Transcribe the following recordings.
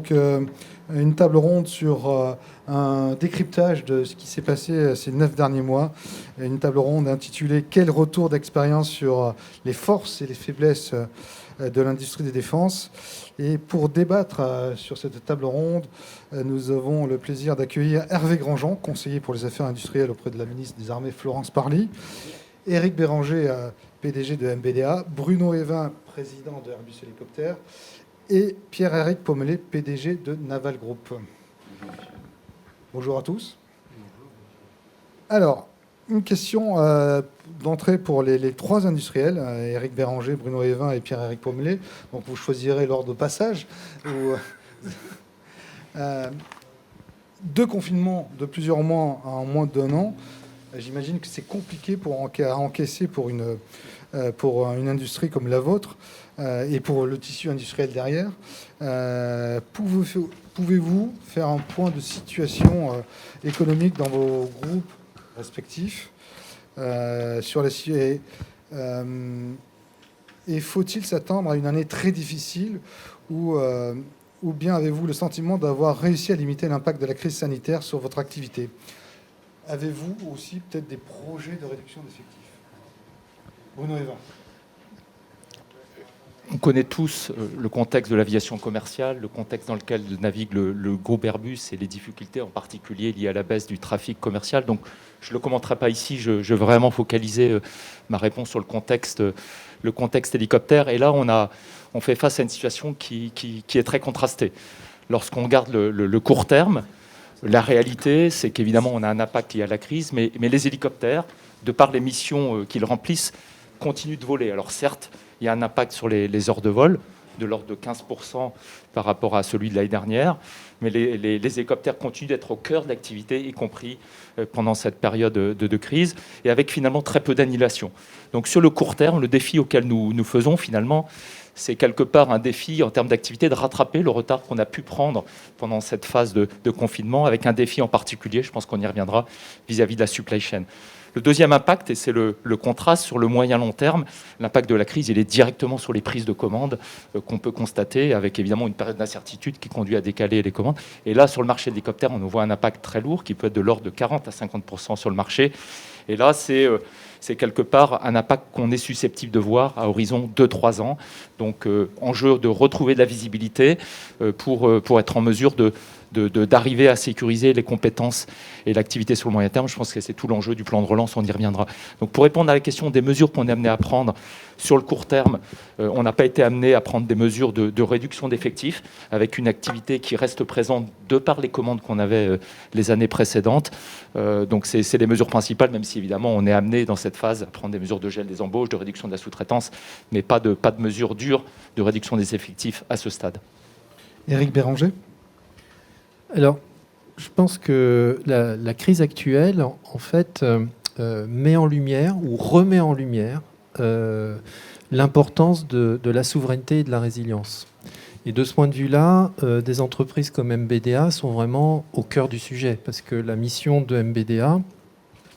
donc une table ronde sur un décryptage de ce qui s'est passé ces 9 derniers mois. Une table ronde intitulée « Quel retour d'expérience sur les forces et les faiblesses de l'industrie des défenses ?» Et pour débattre sur cette table ronde, nous avons le plaisir d'accueillir Hervé Grandjean, conseiller pour les affaires industrielles auprès de la ministre des Armées Florence Parly, Éric Béranger, PDG de MBDA, Bruno Évin, président de Airbus Hélicoptères, et Pierre-Éric Pommelet, PDG de Naval Group. Bonjour à tous. Alors, une question d'entrée pour les trois industriels, Éric Béranger, Bruno Évin et Pierre-Éric Pommelet. Donc vous choisirez l'ordre de passage. Deux confinements de plusieurs mois en moins d'un an. J'imagine que c'est compliqué à encaisser pour une industrie comme la vôtre et pour le tissu industriel derrière. Pouvez-vous faire un point de situation économique dans vos groupes respectifs sur les et faut-il s'attendre à une année très difficile ou bien avez-vous le sentiment d'avoir réussi à limiter l'impact de la crise sanitaire sur votre activité? Avez-vous aussi peut-être des projets de réduction d'effectifs? Bruno Évin. On connaît tous le contexte de l'aviation commerciale, le contexte dans lequel navigue le groupe Airbus et les difficultés en particulier liées à la baisse du trafic commercial. Donc je ne le commenterai pas ici, je veux vraiment focaliser ma réponse sur le contexte hélicoptère. Et là, on fait face à une situation qui est très contrastée. Lorsqu'on regarde le court terme, la réalité, c'est qu'évidemment, on a un impact lié à la crise, mais les hélicoptères, de par les missions qu'ils remplissent, continuent de voler. Alors certes, il y a un impact sur les heures de vol, de l'ordre de 15% par rapport à celui de l'année dernière, mais les hélicoptères continuent d'être au cœur de l'activité, y compris pendant cette période de crise, et avec finalement très peu d'annulations. Donc sur le court terme, le défi auquel nous faisons finalement, c'est quelque part un défi en termes d'activité de rattraper le retard qu'on a pu prendre pendant cette phase de confinement, avec un défi en particulier, je pense qu'on y reviendra, vis-à-vis de la supply chain. Le deuxième impact, et c'est le contraste sur le moyen-long terme, l'impact de la crise, il est directement sur les prises de commandes qu'on peut constater, avec évidemment une période d'incertitude qui conduit à décaler les commandes. Et là, sur le marché de l'hélicoptère, on nous voit un impact très lourd qui peut être de l'ordre de 40 à 50% sur le marché. Et là, c'est quelque part un impact qu'on est susceptible de voir à horizon 2-3 ans. Donc, enjeu de retrouver de la visibilité pour être en mesure d'arriver à sécuriser les compétences et l'activité sur le moyen terme. Je pense que c'est tout l'enjeu du plan de relance, on y reviendra. Donc pour répondre à la question des mesures qu'on est amené à prendre sur le court terme, on n'a pas été amené à prendre des mesures de réduction d'effectifs avec une activité qui reste présente de par les commandes qu'on avait les années précédentes. Donc c'est les mesures principales, même si évidemment on est amené dans cette phase à prendre des mesures de gel des embauches, de réduction de la sous-traitance, mais pas de mesures dures de réduction des effectifs à ce stade. Éric Béranger. Alors, je pense que la crise actuelle, en fait, met en lumière ou remet en lumière l'importance de la souveraineté et de la résilience. Et de ce point de vue-là, des entreprises comme MBDA sont vraiment au cœur du sujet, parce que la mission de MBDA,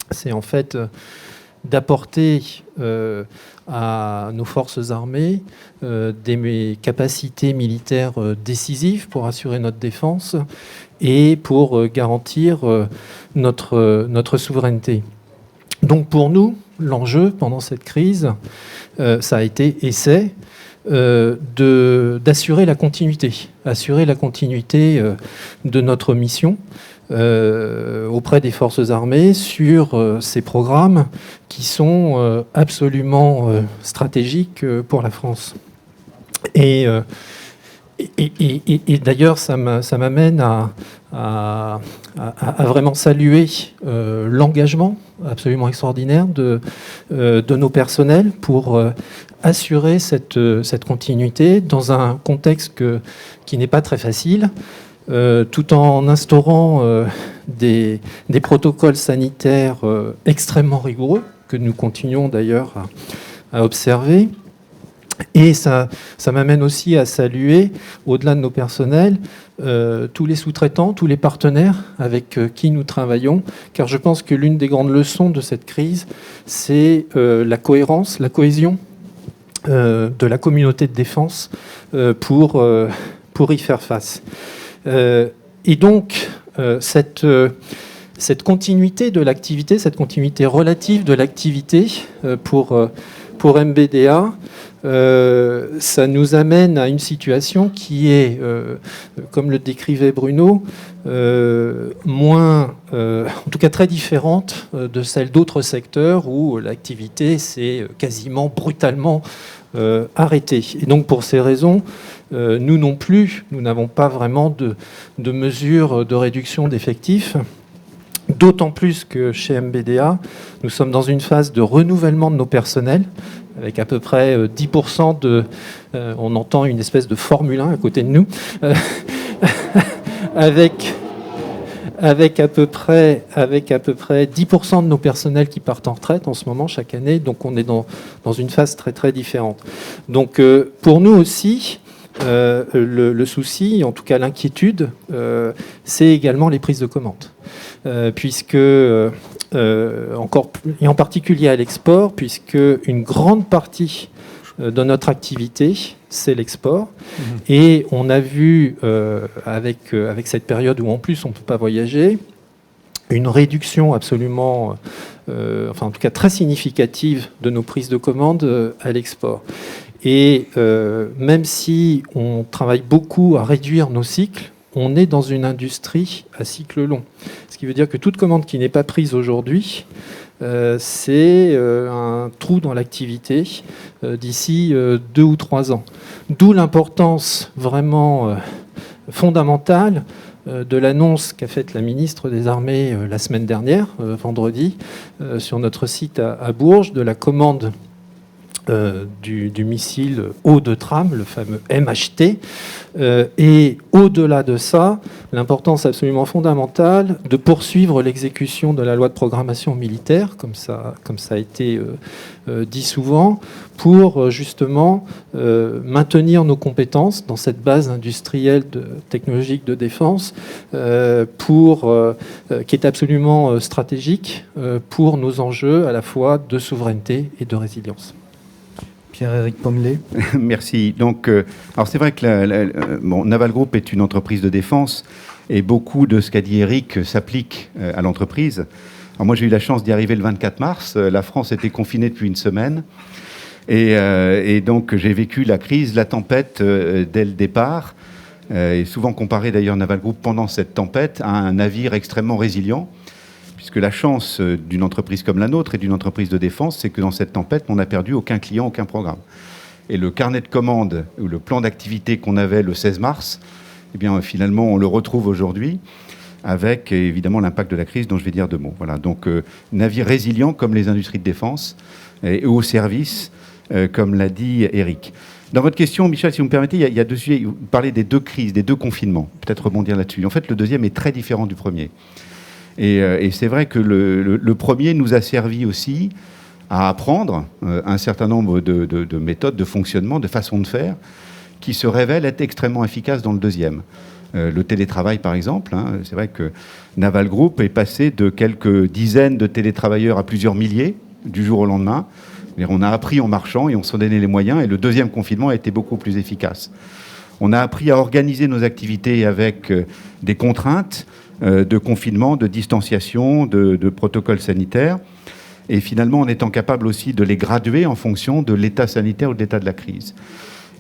c'est en fait d'apporter à nos forces armées des capacités militaires décisives pour assurer notre défense et pour garantir notre souveraineté. Donc pour nous, l'enjeu pendant cette crise, ça a été d'assurer la continuité de notre mission auprès des forces armées sur ces programmes qui sont absolument stratégiques pour la France. Et d'ailleurs, ça m'amène à vraiment saluer l'engagement absolument extraordinaire de nos personnels pour assurer cette continuité dans un contexte qui n'est pas très facile, tout en instaurant des protocoles sanitaires extrêmement rigoureux, que nous continuons d'ailleurs à observer. Et ça m'amène aussi à saluer, au-delà de nos personnels, tous les sous-traitants, tous les partenaires avec qui nous travaillons, car je pense que l'une des grandes leçons de cette crise, c'est la cohérence, la cohésion de la communauté de défense pour y faire face. Et donc, cette continuité de l'activité, cette continuité relative de l'activité pour MBDA, ça nous amène à une situation qui est, comme le décrivait Bruno, moins, en tout cas très différente de celle d'autres secteurs où l'activité s'est quasiment brutalement arrêtée. Et donc pour ces raisons, nous non plus, nous n'avons pas vraiment de mesures de réduction d'effectifs. D'autant plus que chez MBDA, nous sommes dans une phase de renouvellement de nos personnels, avec à peu près 10% de... on entend une espèce de Formule 1 à côté de nous, avec à peu près 10% de nos personnels qui partent en retraite en ce moment, chaque année. Donc on est dans une phase très très différente. Donc pour nous aussi, le souci, en tout cas l'inquiétude, c'est également les prises de commandes. Puisque, encore, et en particulier à l'export, puisque une grande partie de notre activité, c'est l'export. Et on a vu, avec cette période où en plus on ne peut pas voyager, une réduction absolument, enfin en tout cas très significative de nos prises de commandes à l'export. Et même si on travaille beaucoup à réduire nos cycles, on est dans une industrie à cycle long. Ce qui veut dire que toute commande qui n'est pas prise aujourd'hui, c'est un trou dans l'activité d'ici 2 ou 3 ans. D'où l'importance vraiment fondamentale de l'annonce qu'a faite la ministre des Armées la semaine dernière, vendredi, sur notre site à Bourges, de la commande du missile haut de trame, le fameux MHT. Et au-delà de ça, l'importance absolument fondamentale de poursuivre l'exécution de la loi de programmation militaire, comme ça a été dit souvent, pour justement maintenir nos compétences dans cette base industrielle technologique de défense, qui est absolument stratégique pour nos enjeux à la fois de souveraineté et de résilience. Pierre-Éric Pommelet. Merci. Donc, alors c'est vrai que Naval Group est une entreprise de défense et beaucoup de ce qu'a dit Eric s'applique à l'entreprise. Alors moi, j'ai eu la chance d'y arriver le 24 mars. La France était confinée depuis une semaine. Et donc, j'ai vécu la crise, la tempête dès le départ. Et souvent comparé d'ailleurs Naval Group pendant cette tempête à un navire extrêmement résilient. Puisque la chance d'une entreprise comme la nôtre et d'une entreprise de défense, c'est que dans cette tempête, on n'a perdu aucun client, aucun programme. Et le carnet de commandes ou le plan d'activité qu'on avait le 16 mars, eh bien, finalement, on le retrouve aujourd'hui avec évidemment l'impact de la crise dont je vais dire 2 mots. Voilà, donc navire résilient comme les industries de défense et au service, comme l'a dit Eric. Dans votre question, Michel, si vous me permettez, il y a 2 sujets. Vous parlez des 2 crises, des 2 confinements. Peut-être rebondir là-dessus. En fait, le deuxième est très différent du premier. Et c'est vrai que le premier nous a servi aussi à apprendre un certain nombre de méthodes, de fonctionnement, de façons de faire, qui se révèlent être extrêmement efficaces dans le deuxième. Le télétravail, par exemple, c'est vrai que Naval Group est passé de quelques dizaines de télétravailleurs à plusieurs milliers du jour au lendemain. On a appris en marchant et on s'en donnait les moyens, et le deuxième confinement a été beaucoup plus efficace. On a appris à organiser nos activités avec des contraintes, de confinement, de distanciation, de protocoles sanitaires, et finalement en étant capable aussi de les graduer en fonction de l'état sanitaire ou de l'état de la crise.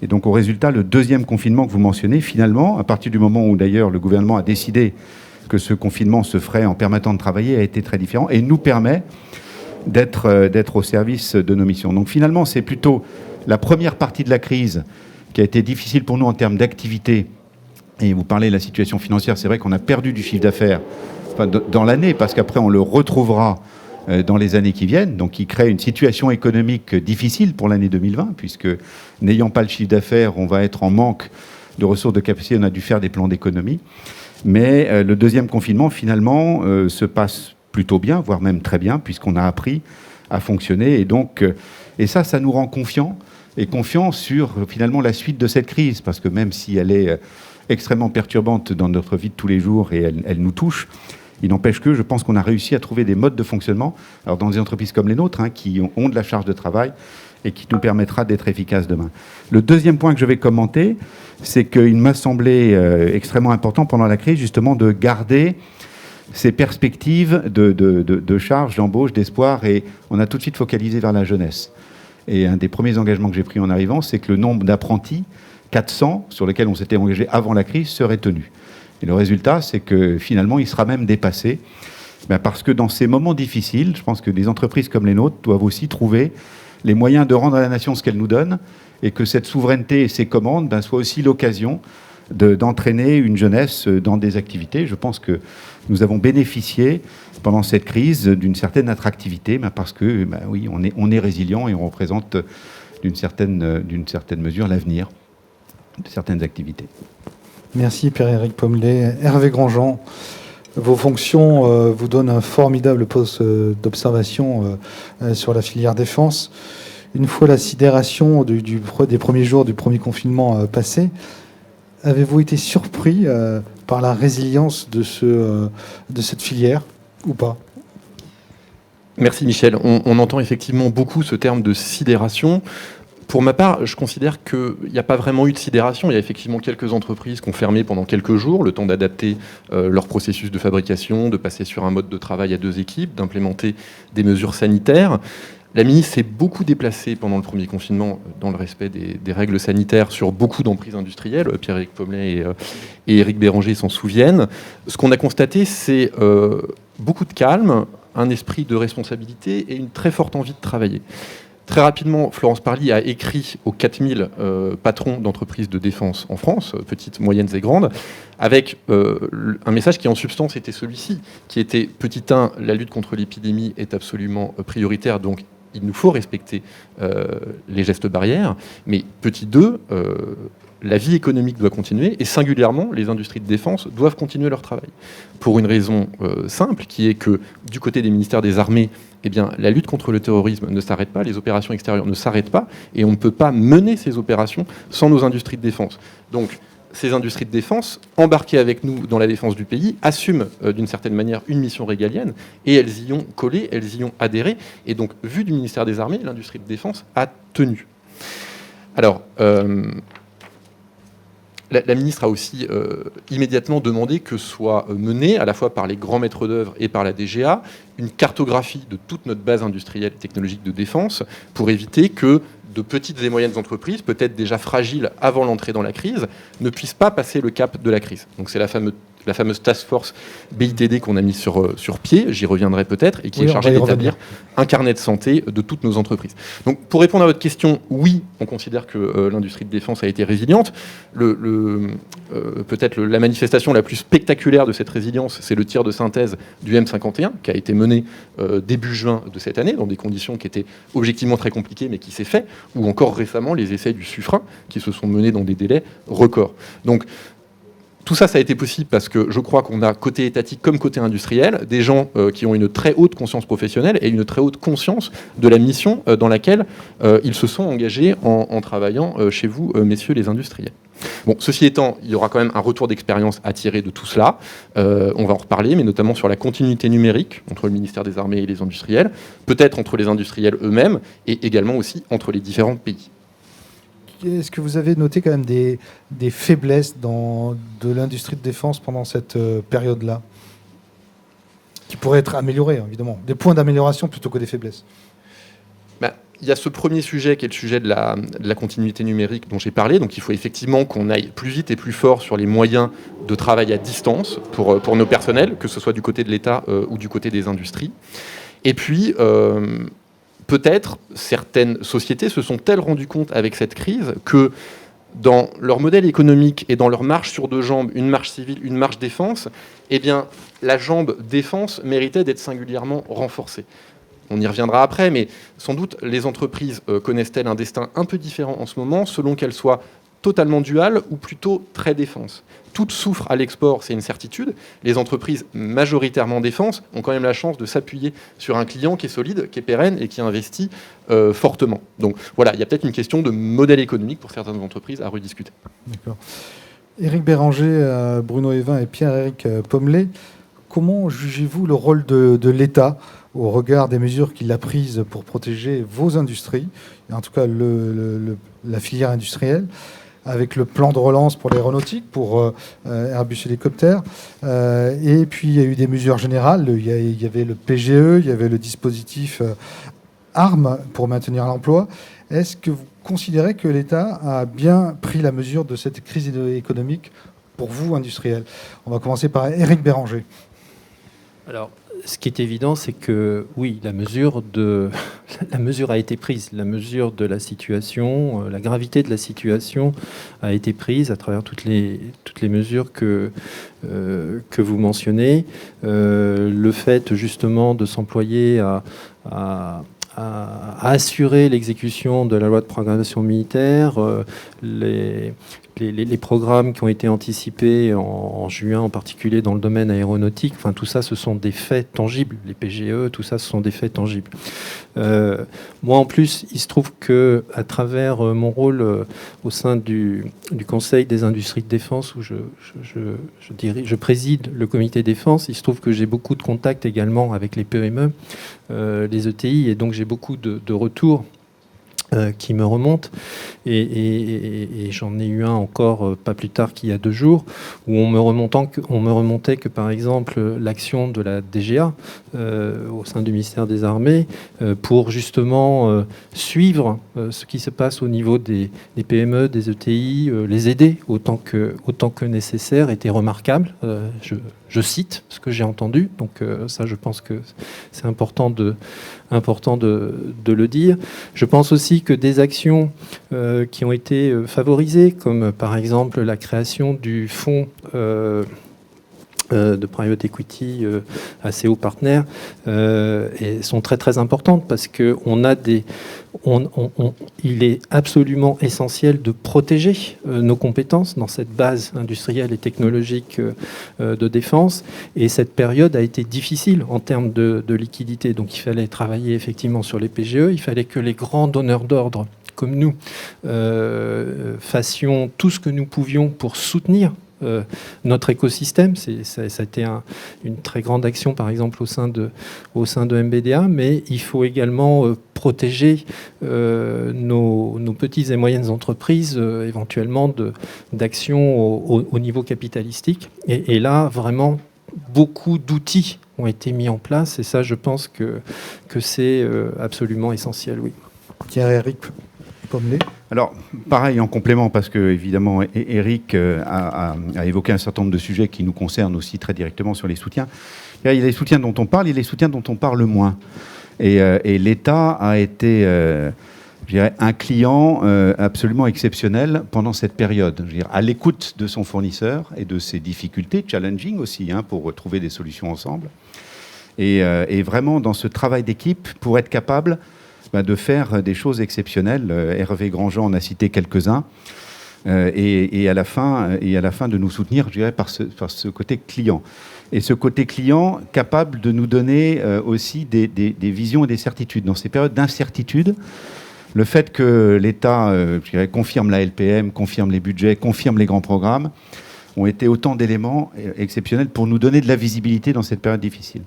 Et donc au résultat, le deuxième confinement que vous mentionnez, finalement, à partir du moment où d'ailleurs le gouvernement a décidé que ce confinement se ferait en permettant de travailler, a été très différent et nous permet d'être au service de nos missions. Donc finalement, c'est plutôt la première partie de la crise qui a été difficile pour nous en termes d'activité. Et vous parlez de la situation financière, c'est vrai qu'on a perdu du chiffre d'affaires dans l'année, parce qu'après on le retrouvera dans les années qui viennent, donc qui crée une situation économique difficile pour l'année 2020, puisque n'ayant pas le chiffre d'affaires, on va être en manque de ressources de capacité, on a dû faire des plans d'économie. Mais le deuxième confinement, finalement, se passe plutôt bien, voire même très bien, puisqu'on a appris à fonctionner. Et donc, et ça nous rend confiants, et confiants sur finalement la suite de cette crise, parce que même si elle est extrêmement perturbante dans notre vie de tous les jours et elle nous touche, Il n'empêche que je pense qu'on a réussi à trouver des modes de fonctionnement, alors dans des entreprises comme les nôtres, qui ont de la charge de travail et qui nous permettra d'être efficaces demain. Le deuxième point que je vais commenter, c'est qu'il m'a semblé extrêmement important pendant la crise, justement, de garder ces perspectives de charge, d'embauche, d'espoir, et on a tout de suite focalisé vers la jeunesse. Et un des premiers engagements que j'ai pris en arrivant, c'est que le nombre d'apprentis, 400, sur lesquels on s'était engagé avant la crise, serait tenu. Et le résultat, c'est que finalement, il sera même dépassé. Parce que dans ces moments difficiles, je pense que des entreprises comme les nôtres doivent aussi trouver les moyens de rendre à la nation ce qu'elle nous donne, et que cette souveraineté et ces commandes soient aussi l'occasion d'entraîner une jeunesse dans des activités. Je pense que nous avons bénéficié pendant cette crise d'une certaine attractivité, parce que oui, on est résilient et on représente d'une certaine mesure l'avenir de certaines activités. Merci Pierre-Éric Pommelet. Hervé Grandjean, vos fonctions vous donnent un formidable poste d'observation sur la filière défense. Une fois la sidération des premiers jours du premier confinement passé, avez-vous été surpris par la résilience de cette filière ou pas ? Merci Michel. On entend effectivement beaucoup ce terme de sidération. Pour ma part, je considère qu'il n'y a pas vraiment eu de sidération. Il y a effectivement quelques entreprises qui ont fermé pendant quelques jours, le temps d'adapter leur processus de fabrication, de passer sur un mode de travail à 2 équipes, d'implémenter des mesures sanitaires. La ministre s'est beaucoup déplacée pendant le premier confinement dans le respect des règles sanitaires sur beaucoup d'emprises industrielles. Pierre-Éric Pommelet et Éric Béranger s'en souviennent. Ce qu'on a constaté, c'est beaucoup de calme, un esprit de responsabilité et une très forte envie de travailler. Très rapidement, Florence Parly a écrit aux 4000 patrons d'entreprises de défense en France, petites, moyennes et grandes, avec un message qui en substance était celui-ci, qui était petit 1, la lutte contre l'épidémie est absolument prioritaire, donc il nous faut respecter les gestes barrières, mais petit 2, la vie économique doit continuer, et singulièrement, les industries de défense doivent continuer leur travail. Pour une raison simple, qui est que du côté des ministères des Armées, eh bien, la lutte contre le terrorisme ne s'arrête pas, les opérations extérieures ne s'arrêtent pas, et on ne peut pas mener ces opérations sans nos industries de défense. Donc, ces industries de défense, embarquées avec nous dans la défense du pays, assument d'une certaine manière une mission régalienne, et elles y ont collé, elles y ont adhéré, et donc, vu du ministère des Armées, l'industrie de défense a tenu. Alors, la ministre a aussi immédiatement demandé que soit menée, à la fois par les grands maîtres d'œuvre et par la DGA, une cartographie de toute notre base industrielle et technologique de défense pour éviter que de petites et moyennes entreprises, peut-être déjà fragiles avant l'entrée dans la crise, ne puissent pas passer le cap de la crise. Donc c'est la fameuse task force BITD qu'on a mise sur pied, j'y reviendrai peut-être, et qui est chargée d'établir un carnet de santé de toutes nos entreprises. Donc pour répondre à votre question, oui, on considère que l'industrie de défense a été résiliente. Peut-être la manifestation la plus spectaculaire de cette résilience, c'est le tir de synthèse du M51, qui a été mené début juin de cette année, dans des conditions qui étaient objectivement très compliquées, mais qui s'est fait, ou encore récemment les essais du Suffren, qui se sont menés dans des délais records. Donc, tout ça, ça a été possible parce que je crois qu'on a, côté étatique comme côté industriel, des gens qui ont une très haute conscience professionnelle et une très haute conscience de la mission dans laquelle ils se sont engagés en travaillant chez vous, messieurs les industriels. Bon, ceci étant, il y aura quand même un retour d'expérience à tirer de tout cela. On va en reparler, mais notamment sur la continuité numérique entre le ministère des Armées et les industriels, peut-être entre les industriels eux-mêmes et également aussi entre les différents pays. Est-ce que vous avez noté quand même des faiblesses de l'industrie de défense pendant cette période-là, qui pourraient être améliorées, évidemment, des points d'amélioration plutôt que des faiblesses? Il y a ce premier sujet qui est le sujet de la continuité numérique dont j'ai parlé. Donc il faut effectivement qu'on aille plus vite et plus fort sur les moyens de travail à distance pour nos personnels, que ce soit du côté de l'État ou du côté des industries. Et puis, peut-être certaines sociétés se sont-elles rendues compte avec cette crise que dans leur modèle économique et dans leur marche sur 2 jambes, une marche civile, une marche défense, eh bien, la jambe défense méritait d'être singulièrement renforcée. On y reviendra après, mais sans doute les entreprises connaissent-elles un destin un peu différent en ce moment, selon qu'elles soient totalement duales ou plutôt très défense. Toutes souffrent à l'export, c'est une certitude. Les entreprises majoritairement défense ont quand même la chance de s'appuyer sur un client qui est solide, qui est pérenne et qui investit fortement. Donc voilà, il y a peut-être une question de modèle économique pour certaines entreprises à rediscuter. D'accord. Éric Béranger, Bruno Evin et Pierre-Éric Pommelet, comment jugez-vous le rôle de l'État au regard des mesures qu'il a prises pour protéger vos industries, et en tout cas la filière industrielle, avec le plan de relance pour l'aéronautique, pour Airbus Hélicoptère. Et puis, il y a eu des mesures générales. Il y avait le PGE, il y avait le dispositif ARM pour maintenir l'emploi. Est-ce que vous considérez que l'État a bien pris la mesure de cette crise économique pour vous, industriels? On va commencer par Éric Béranger. Alors, ce qui est évident, c'est que oui, la mesure a été prise. La mesure de la situation, la gravité de la situation a été prise à travers toutes les mesures que vous mentionnez. Le fait justement de s'employer à assurer l'exécution de la loi de programmation militaire, les programmes qui ont été anticipés en juin, en particulier dans le domaine aéronautique, enfin tout ça, ce sont des faits tangibles. Les PGE, tout ça, ce sont des faits tangibles. Moi, en plus, il se trouve que à travers mon rôle au sein du Conseil des industries de défense, où je préside le comité défense, il se trouve que j'ai beaucoup de contacts également avec les PME, les ETI, et donc j'ai beaucoup de retours qui me remontent, et j'en ai eu un encore pas plus tard qu'il y a 2 jours, où on me remontait que par exemple l'action de la DGA au sein du ministère des Armées pour justement suivre ce qui se passe au niveau des PME, des ETI, les aider autant que nécessaire, était remarquable. Je cite ce que j'ai entendu, donc ça je pense que c'est important de le dire. Je pense aussi que des actions qui ont été favorisées, comme par exemple la création du fonds de private equity ACO Partners, et sont très très importantes, parce que il est absolument essentiel de protéger nos compétences dans cette base industrielle et technologique de défense, et cette période a été difficile en termes de liquidité, donc il fallait travailler effectivement sur les PGE, il fallait que les grands donneurs d'ordre comme nous fassions tout ce que nous pouvions pour soutenir notre écosystème. Ça a été une très grande action, par exemple, au sein de MBDA, mais il faut également protéger nos petites et moyennes entreprises, éventuellement d'actions au niveau capitalistique. Et là, vraiment, beaucoup d'outils ont été mis en place, et ça, je pense que c'est absolument essentiel, oui. Éric Pommelet. Alors, pareil, en complément, parce que, évidemment, Éric a évoqué un certain nombre de sujets qui nous concernent aussi très directement sur les soutiens. Il y a les soutiens dont on parle, il y a les soutiens dont on parle moins. Et l'État a été, je dirais, un client absolument exceptionnel pendant cette période. Je veux dire, à l'écoute de son fournisseur et de ses difficultés, challenging aussi, pour trouver des solutions ensemble. Et vraiment, dans ce travail d'équipe, pour être capable de faire des choses exceptionnelles. Hervé Grandjean en a cité quelques-uns, et à la fin de nous soutenir, je dirais, par ce côté client. Et ce côté client capable de nous donner aussi des visions et des certitudes. Dans ces périodes d'incertitude, le fait que l'État je dirais, confirme la LPM, confirme les budgets, confirme les grands programmes, ont été autant d'éléments exceptionnels pour nous donner de la visibilité dans cette période difficile.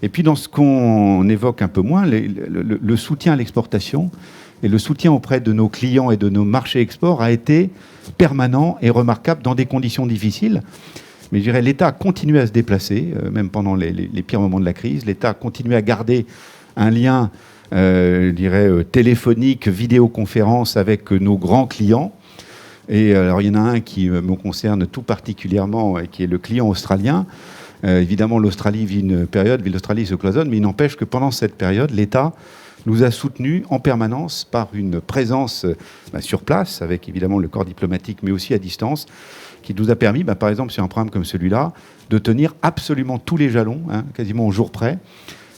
Et puis dans ce qu'on évoque un peu moins, le soutien à l'exportation et le soutien auprès de nos clients et de nos marchés export a été permanent et remarquable dans des conditions difficiles. Mais je dirais l'État a continué à se déplacer, même pendant les pires moments de la crise. L'État a continué à garder un lien, je dirais, téléphonique, vidéoconférence avec nos grands clients. Et alors il y en a un qui me concerne tout particulièrement, et qui est le client australien. Évidemment, l'Australie vit une période, l'Australie se cloisonne, mais il n'empêche que pendant cette période, l'État nous a soutenus en permanence par une présence sur place, avec évidemment le corps diplomatique, mais aussi à distance, qui nous a permis, par exemple, sur un programme comme celui-là, de tenir absolument tous les jalons, quasiment au jour près,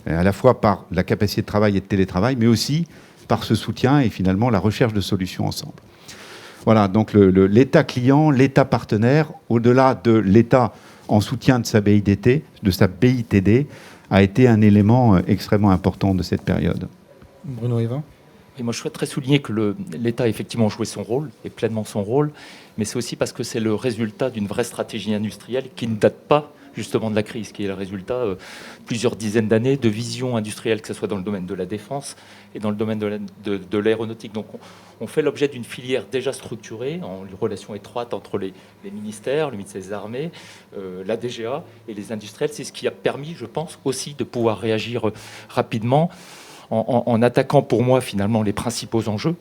à la fois par la capacité de travail et de télétravail, mais aussi par ce soutien et finalement la recherche de solutions ensemble. Voilà, donc l'État client, l'État partenaire, au-delà de l'État en soutien de sa BITD, a été un élément extrêmement important de cette période. Bruno Evin. Et moi, je souhaiterais souligner que l'État a effectivement joué son rôle, et pleinement son rôle, mais c'est aussi parce que c'est le résultat d'une vraie stratégie industrielle qui ne date pas justement de la crise, qui est le résultat plusieurs dizaines d'années de vision industrielle, que ce soit dans le domaine de la défense et dans le domaine de l'aéronautique. Donc on fait l'objet d'une filière déjà structurée, en relation étroite entre les ministères, le ministère des Armées, la DGA et les industriels. C'est ce qui a permis, je pense, aussi de pouvoir réagir rapidement, en attaquant pour moi finalement les principaux enjeux,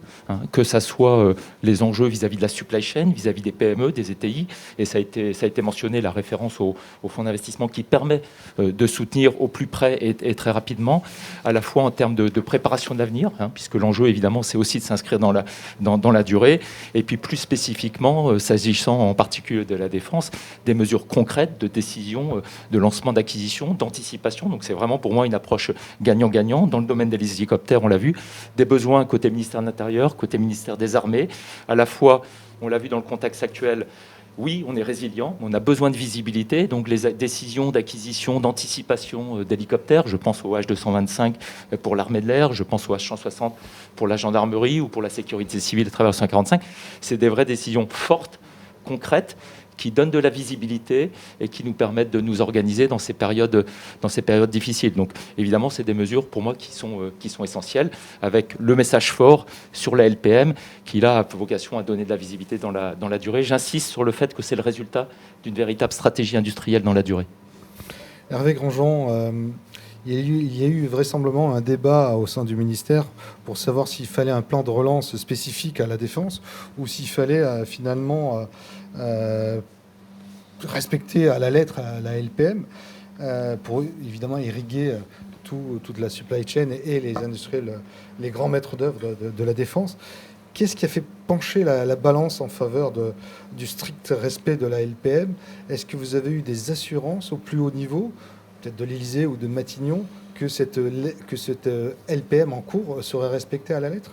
que ça soit les enjeux vis-à-vis de la supply chain, vis-à-vis des PME, des ETI, et ça a été mentionné, la référence au fonds d'investissement qui permet de soutenir au plus près et très rapidement, à la fois en termes de préparation de l'avenir, puisque l'enjeu évidemment c'est aussi de s'inscrire dans la durée, et puis plus spécifiquement, s'agissant en particulier de la défense, des mesures concrètes de décision, de lancement d'acquisition, d'anticipation. Donc c'est vraiment pour moi une approche gagnant-gagnant. Dans le domaine des hélicoptères, on l'a vu, des besoins côté ministère de l'Intérieur, côté ministère des Armées, à la fois, on l'a vu dans le contexte actuel, oui, on est résilient, on a besoin de visibilité, donc les décisions d'acquisition, d'anticipation d'hélicoptères, je pense au H225 pour l'armée de l'air, je pense au H160 pour la gendarmerie ou pour la sécurité civile à travers le 145, c'est des vraies décisions fortes, concrètes, qui donnent de la visibilité et qui nous permettent de nous organiser dans ces périodes difficiles. Donc évidemment, c'est des mesures pour moi qui sont essentielles, avec le message fort sur la LPM qui là a vocation à donner de la visibilité dans la durée. J'insiste sur le fait que c'est le résultat d'une véritable stratégie industrielle dans la durée. Hervé Grandjean, il y a eu vraisemblablement un débat au sein du ministère pour savoir s'il fallait un plan de relance spécifique à la défense ou s'il fallait finalement respecter à la lettre la LPM pour évidemment irriguer toute la supply chain et les industriels, les grands maîtres d'œuvre de la défense. Qu'est-ce qui a fait pencher la balance en faveur du strict respect de la LPM? Est-ce que vous avez eu des assurances au plus haut niveau, peut-être de l'Élysée ou de Matignon, que cette LPM en cours serait respectée à la lettre?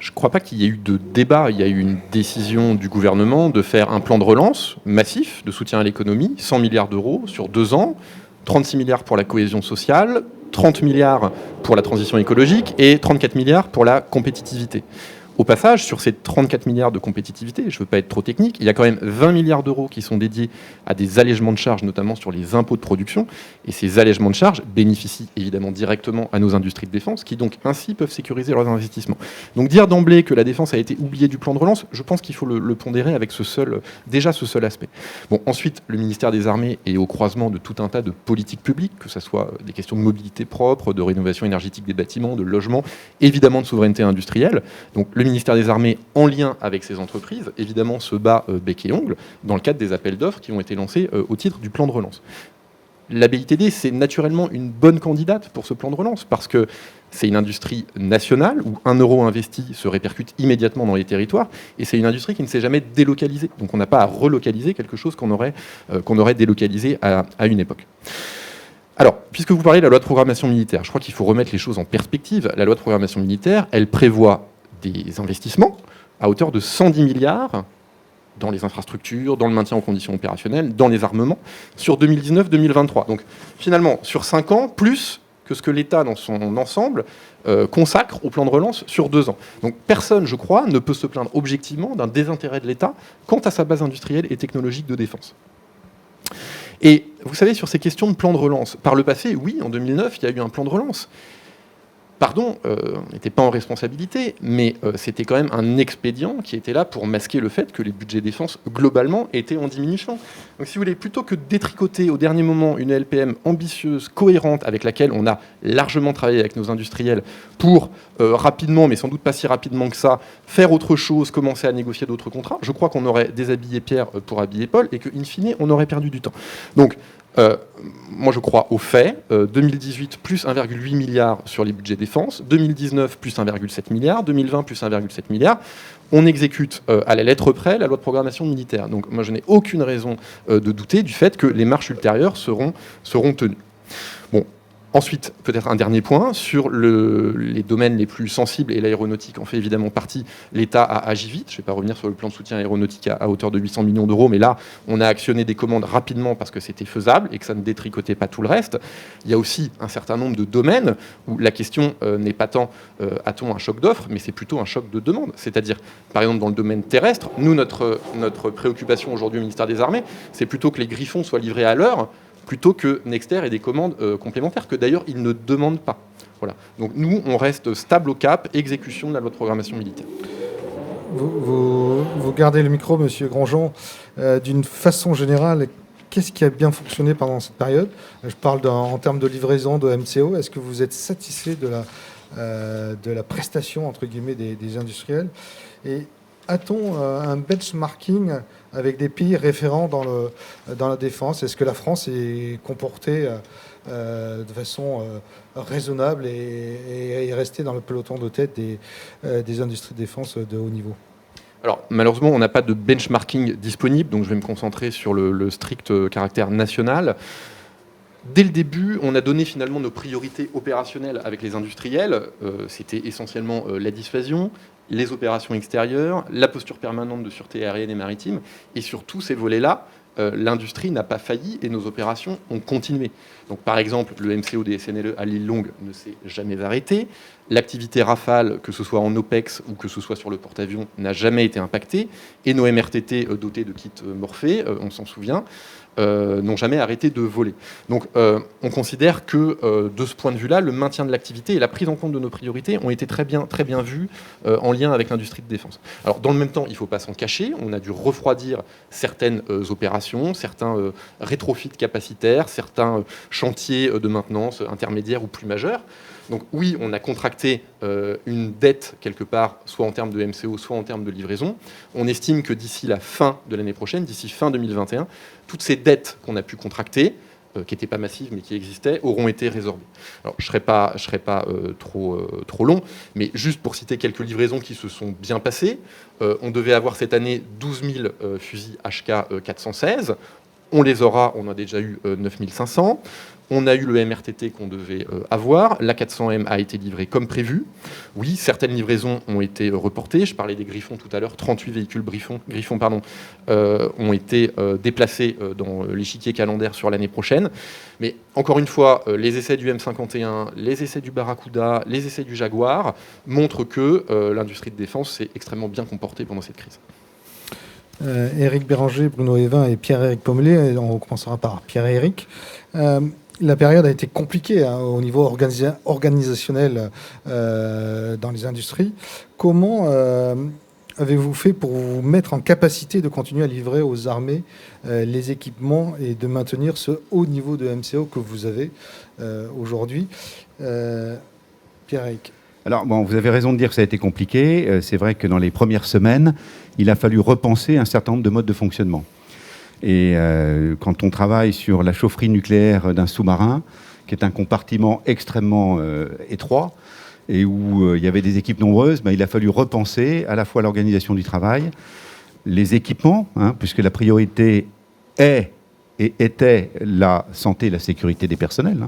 Je ne crois pas qu'il y ait eu de débat. Il y a eu une décision du gouvernement de faire un plan de relance massif de soutien à l'économie, 100 milliards d'euros sur 2 ans, 36 milliards pour la cohésion sociale, 30 milliards pour la transition écologique et 34 milliards pour la compétitivité. Au passage, sur ces 34 milliards de compétitivité, je ne veux pas être trop technique, il y a quand même 20 milliards d'euros qui sont dédiés à des allègements de charges, notamment sur les impôts de production. Et ces allègements de charges bénéficient évidemment directement à nos industries de défense, qui donc ainsi peuvent sécuriser leurs investissements. Donc dire d'emblée que la défense a été oubliée du plan de relance, je pense qu'il faut le pondérer avec ce seul aspect. Bon, ensuite, le ministère des Armées est au croisement de tout un tas de politiques publiques, que ce soit des questions de mobilité propre, de rénovation énergétique des bâtiments, de logement, évidemment de souveraineté industrielle. Donc le ministère des Armées, en lien avec ces entreprises, évidemment se bat bec et ongle dans le cadre des appels d'offres qui ont été lancés au titre du plan de relance. La BITD, c'est naturellement une bonne candidate pour ce plan de relance parce que c'est une industrie nationale où 1 euro investi se répercute immédiatement dans les territoires et c'est une industrie qui ne s'est jamais délocalisée. Donc on n'a pas à relocaliser quelque chose qu'on aurait délocalisé à une époque. Alors, puisque vous parlez de la loi de programmation militaire, je crois qu'il faut remettre les choses en perspective. La loi de programmation militaire, elle prévoit des investissements à hauteur de 110 milliards dans les infrastructures, dans le maintien en conditions opérationnelles, dans les armements, sur 2019-2023. Donc finalement, sur 5 ans, plus que ce que l'État, dans son ensemble, consacre au plan de relance sur 2 ans. Donc personne, je crois, ne peut se plaindre objectivement d'un désintérêt de l'État quant à sa base industrielle et technologique de défense. Et vous savez, sur ces questions de plan de relance, par le passé, oui, en 2009, il y a eu un plan de relance. Pardon, on n'était pas en responsabilité, mais c'était quand même un expédient qui était là pour masquer le fait que les budgets défense, globalement, étaient en diminution. Donc si vous voulez, plutôt que de détricoter au dernier moment une LPM ambitieuse, cohérente, avec laquelle on a largement travaillé avec nos industriels pour rapidement, mais sans doute pas si rapidement que ça, faire autre chose, commencer à négocier d'autres contrats, je crois qu'on aurait déshabillé Pierre pour habiller Paul et qu'in fine, on aurait perdu du temps. Donc, moi je crois au fait, 2018 plus 1,8 milliard sur les budgets défense, 2019 plus 1,7 milliard, 2020 plus 1,7 milliard, on exécute à la lettre près la loi de programmation militaire. Donc moi je n'ai aucune raison de douter du fait que les marches ultérieures seront tenues. Bon, Ensuite, peut-être un dernier point, sur les domaines les plus sensibles, et l'aéronautique en fait évidemment partie, l'État a agi vite. Je ne vais pas revenir sur le plan de soutien aéronautique à hauteur de 800 millions d'euros, mais là, on a actionné des commandes rapidement parce que c'était faisable et que ça ne détricotait pas tout le reste. Il y a aussi un certain nombre de domaines où la question n'est pas tant a-t-on un choc d'offres, mais c'est plutôt un choc de demande. C'est-à-dire, par exemple, dans le domaine terrestre, nous, notre préoccupation aujourd'hui au ministère des Armées, c'est plutôt que les Griffons soient livrés à l'heure, plutôt que Nexter ait des commandes complémentaires que d'ailleurs ils ne demandent pas. Voilà. Donc nous, on reste stable au cap, exécution de la loi de programmation militaire. Vous gardez le micro, Monsieur Grandjean. D'une façon générale, qu'est-ce qui a bien fonctionné pendant cette période? Je parle en termes de livraison de MCO. Est-ce que vous êtes satisfait de la prestation, entre guillemets, des industriels? Et a-t-on un benchmarking avec des pays référents dans la défense? Est-ce que la France est comportée de façon raisonnable et est restée dans le peloton de tête des industries de défense de haut niveau? Alors, malheureusement, on n'a pas de benchmarking disponible, donc je vais me concentrer sur le strict caractère national. Dès le début, on a donné finalement nos priorités opérationnelles avec les industriels. C'était essentiellement la dissuasion, les opérations extérieures, la posture permanente de sûreté aérienne et maritime. Et sur tous ces volets-là, l'industrie n'a pas failli et nos opérations ont continué. Donc, par exemple, le MCO des SNLE à l'île Longue ne s'est jamais arrêté. L'activité Rafale, que ce soit en OPEX ou que ce soit sur le porte-avions, n'a jamais été impactée. Et nos MRTT dotés de kits Morphée, on s'en souvient, n'ont jamais arrêté de voler. Donc on considère que de ce point de vue-là, le maintien de l'activité et la prise en compte de nos priorités ont été très bien vus en lien avec l'industrie de défense. Alors dans le même temps, il ne faut pas s'en cacher, on a dû refroidir certaines opérations, certains rétrofits capacitaires, certains chantiers de maintenance intermédiaires ou plus majeurs. Donc oui, on a contracté une dette quelque part, soit en termes de MCO, soit en termes de livraison. On estime que d'ici la fin de l'année prochaine, d'ici fin 2021, toutes ces dettes qu'on a pu contracter, qui n'étaient pas massives mais qui existaient, auront été résorbées. Alors je ne serai pas trop long, mais juste pour citer quelques livraisons qui se sont bien passées, on devait avoir cette année 12 000 fusils HK 416. On les aura, on a déjà eu 9 500. On a eu le MRTT qu'on devait avoir. L'A400M a été livré comme prévu. Oui, certaines livraisons ont été reportées. Je parlais des Griffons tout à l'heure. 38 véhicules Griffons ont été déplacés dans l'échiquier calendaire sur l'année prochaine. Mais encore une fois, les essais du M51, les essais du Barracuda, les essais du Jaguar montrent que l'industrie de défense s'est extrêmement bien comportée pendant cette crise. Éric Béranger, Bruno Evin et Pierre-Éric Pommelet. On commencera par Pierre-Éric. La période a été compliquée au niveau organisationnel dans les industries. Comment avez-vous fait pour vous mettre en capacité de continuer à livrer aux armées les équipements et de maintenir ce haut niveau de MCO que vous avez aujourd'hui? Pierre-Éric. Alors, bon, vous avez raison de dire que ça a été compliqué. C'est vrai que dans les premières semaines, il a fallu repenser un certain nombre de modes de fonctionnement. Et quand on travaille sur la chaufferie nucléaire d'un sous-marin, qui est un compartiment extrêmement étroit, et où il y avait des équipes nombreuses, il a fallu repenser à la fois l'organisation du travail, les équipements, puisque la priorité est et était la santé et la sécurité des personnels.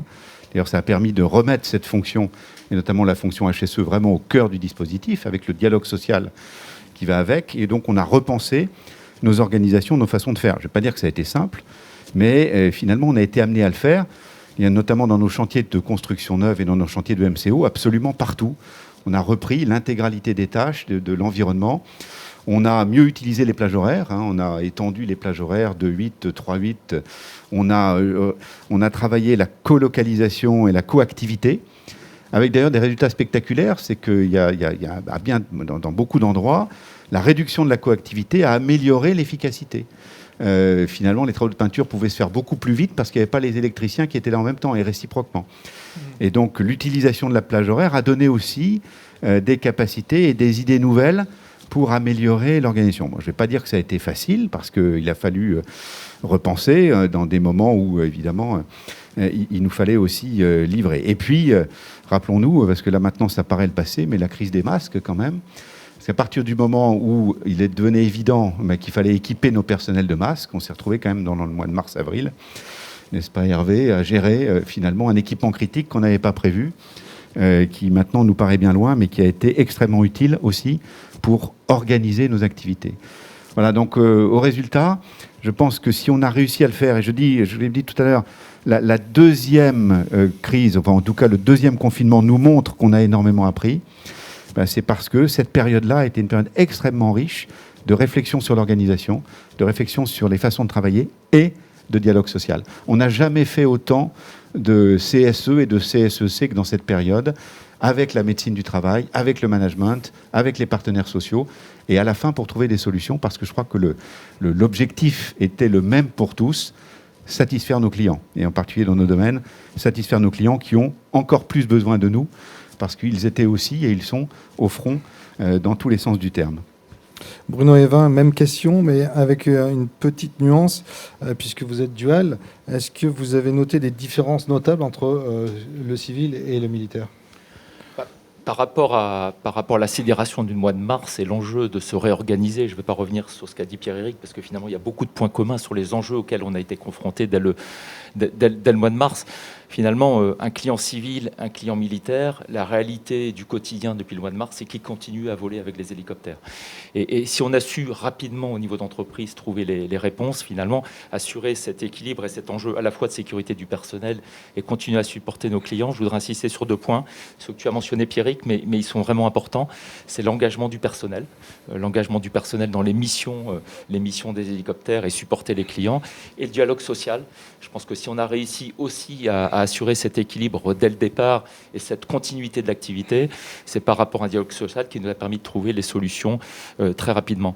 D'ailleurs, ça a permis de remettre cette fonction, et notamment la fonction HSE, vraiment au cœur du dispositif, avec le dialogue social qui va avec. Et donc, on a repensé nos organisations, nos façons de faire. Je ne vais pas dire que ça a été simple, mais finalement, on a été amené à le faire. Il y a notamment dans nos chantiers de construction neuve et dans nos chantiers de MCO, absolument partout. On a repris l'intégralité des tâches de l'environnement. On a mieux utilisé les plages horaires. On a étendu les plages horaires de 8, 3-8. On a travaillé la colocalisation et la coactivité, avec d'ailleurs des résultats spectaculaires. C'est qu'il y a bien, dans beaucoup d'endroits, la réduction de la coactivité a amélioré l'efficacité. Finalement, les travaux de peinture pouvaient se faire beaucoup plus vite parce qu'il n'y avait pas les électriciens qui étaient là en même temps et réciproquement. Et donc, l'utilisation de la plage horaire a donné aussi des capacités et des idées nouvelles pour améliorer l'organisation. Bon, je ne vais pas dire que ça a été facile parce qu'il a fallu repenser dans des moments où, évidemment, il nous fallait aussi livrer. Et puis, rappelons-nous, parce que là maintenant ça paraît le passé, mais la crise des masques quand même. Parce qu'à partir du moment où il est devenu évident qu'il fallait équiper nos personnels de masques, on s'est retrouvé quand même dans le mois de mars-avril n'est-ce pas Hervé, à gérer finalement un équipement critique qu'on n'avait pas prévu, qui maintenant nous paraît bien loin, mais qui a été extrêmement utile aussi pour organiser nos activités. Voilà, donc au résultat, je pense que si on a réussi à le faire, et je l'ai dit tout à l'heure, la deuxième crise, enfin en tout cas le deuxième confinement nous montre qu'on a énormément appris, c'est parce que cette période-là a été une période extrêmement riche de réflexion sur l'organisation, de réflexion sur les façons de travailler et de dialogue social. On n'a jamais fait autant de CSE et de CSEC que dans cette période, avec la médecine du travail, avec le management, avec les partenaires sociaux, et à la fin pour trouver des solutions, parce que je crois que l'objectif était le même pour tous, satisfaire nos clients, et en particulier dans nos domaines, satisfaire nos clients qui ont encore plus besoin de nous, parce qu'ils étaient aussi, et ils sont, au front dans tous les sens du terme. Bruno Evin, même question, mais avec une petite nuance, puisque vous êtes dual. Est-ce que vous avez noté des différences notables entre le civil et le militaire ? Par rapport à la sidération du mois de mars et l'enjeu de se réorganiser, je ne vais pas revenir sur ce qu'a dit Pierre-Éric, parce que finalement, il y a beaucoup de points communs sur les enjeux auxquels on a été confrontés dès le mois de mars. Finalement, un client civil, un client militaire, la réalité du quotidien depuis le mois de mars, c'est qu'ils continuent à voler avec les hélicoptères. Et si on a su rapidement, au niveau d'entreprise, trouver les réponses, finalement, assurer cet équilibre et cet enjeu à la fois de sécurité du personnel et continuer à supporter nos clients, je voudrais insister sur 2 points, ceux que tu as mentionnés, Pierrick, mais ils sont vraiment importants. C'est l'engagement du personnel dans les missions des hélicoptères et supporter les clients, et le dialogue social. Je pense que si on a réussi aussi à assurer cet équilibre dès le départ et cette continuité de l'activité, c'est par rapport à un dialogue social qui nous a permis de trouver les solutions très rapidement.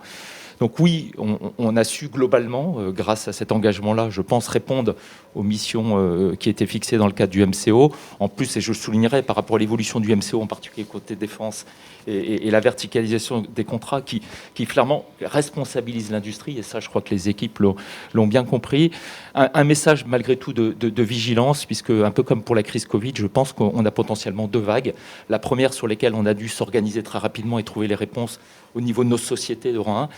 Donc oui, on a su globalement, grâce à cet engagement-là, je pense, répondre aux missions qui étaient fixées dans le cadre du MCO. En plus, et je soulignerai par rapport à l'évolution du MCO, en particulier côté défense, et la verticalisation des contrats qui clairement responsabilise l'industrie, et ça, je crois que les équipes l'ont bien compris. Un message, malgré tout, de vigilance, puisque, un peu comme pour la crise Covid, je pense qu'on a potentiellement 2 vagues. La première, sur lesquelles on a dû s'organiser très rapidement et trouver les réponses au niveau de nos sociétés de rang 1.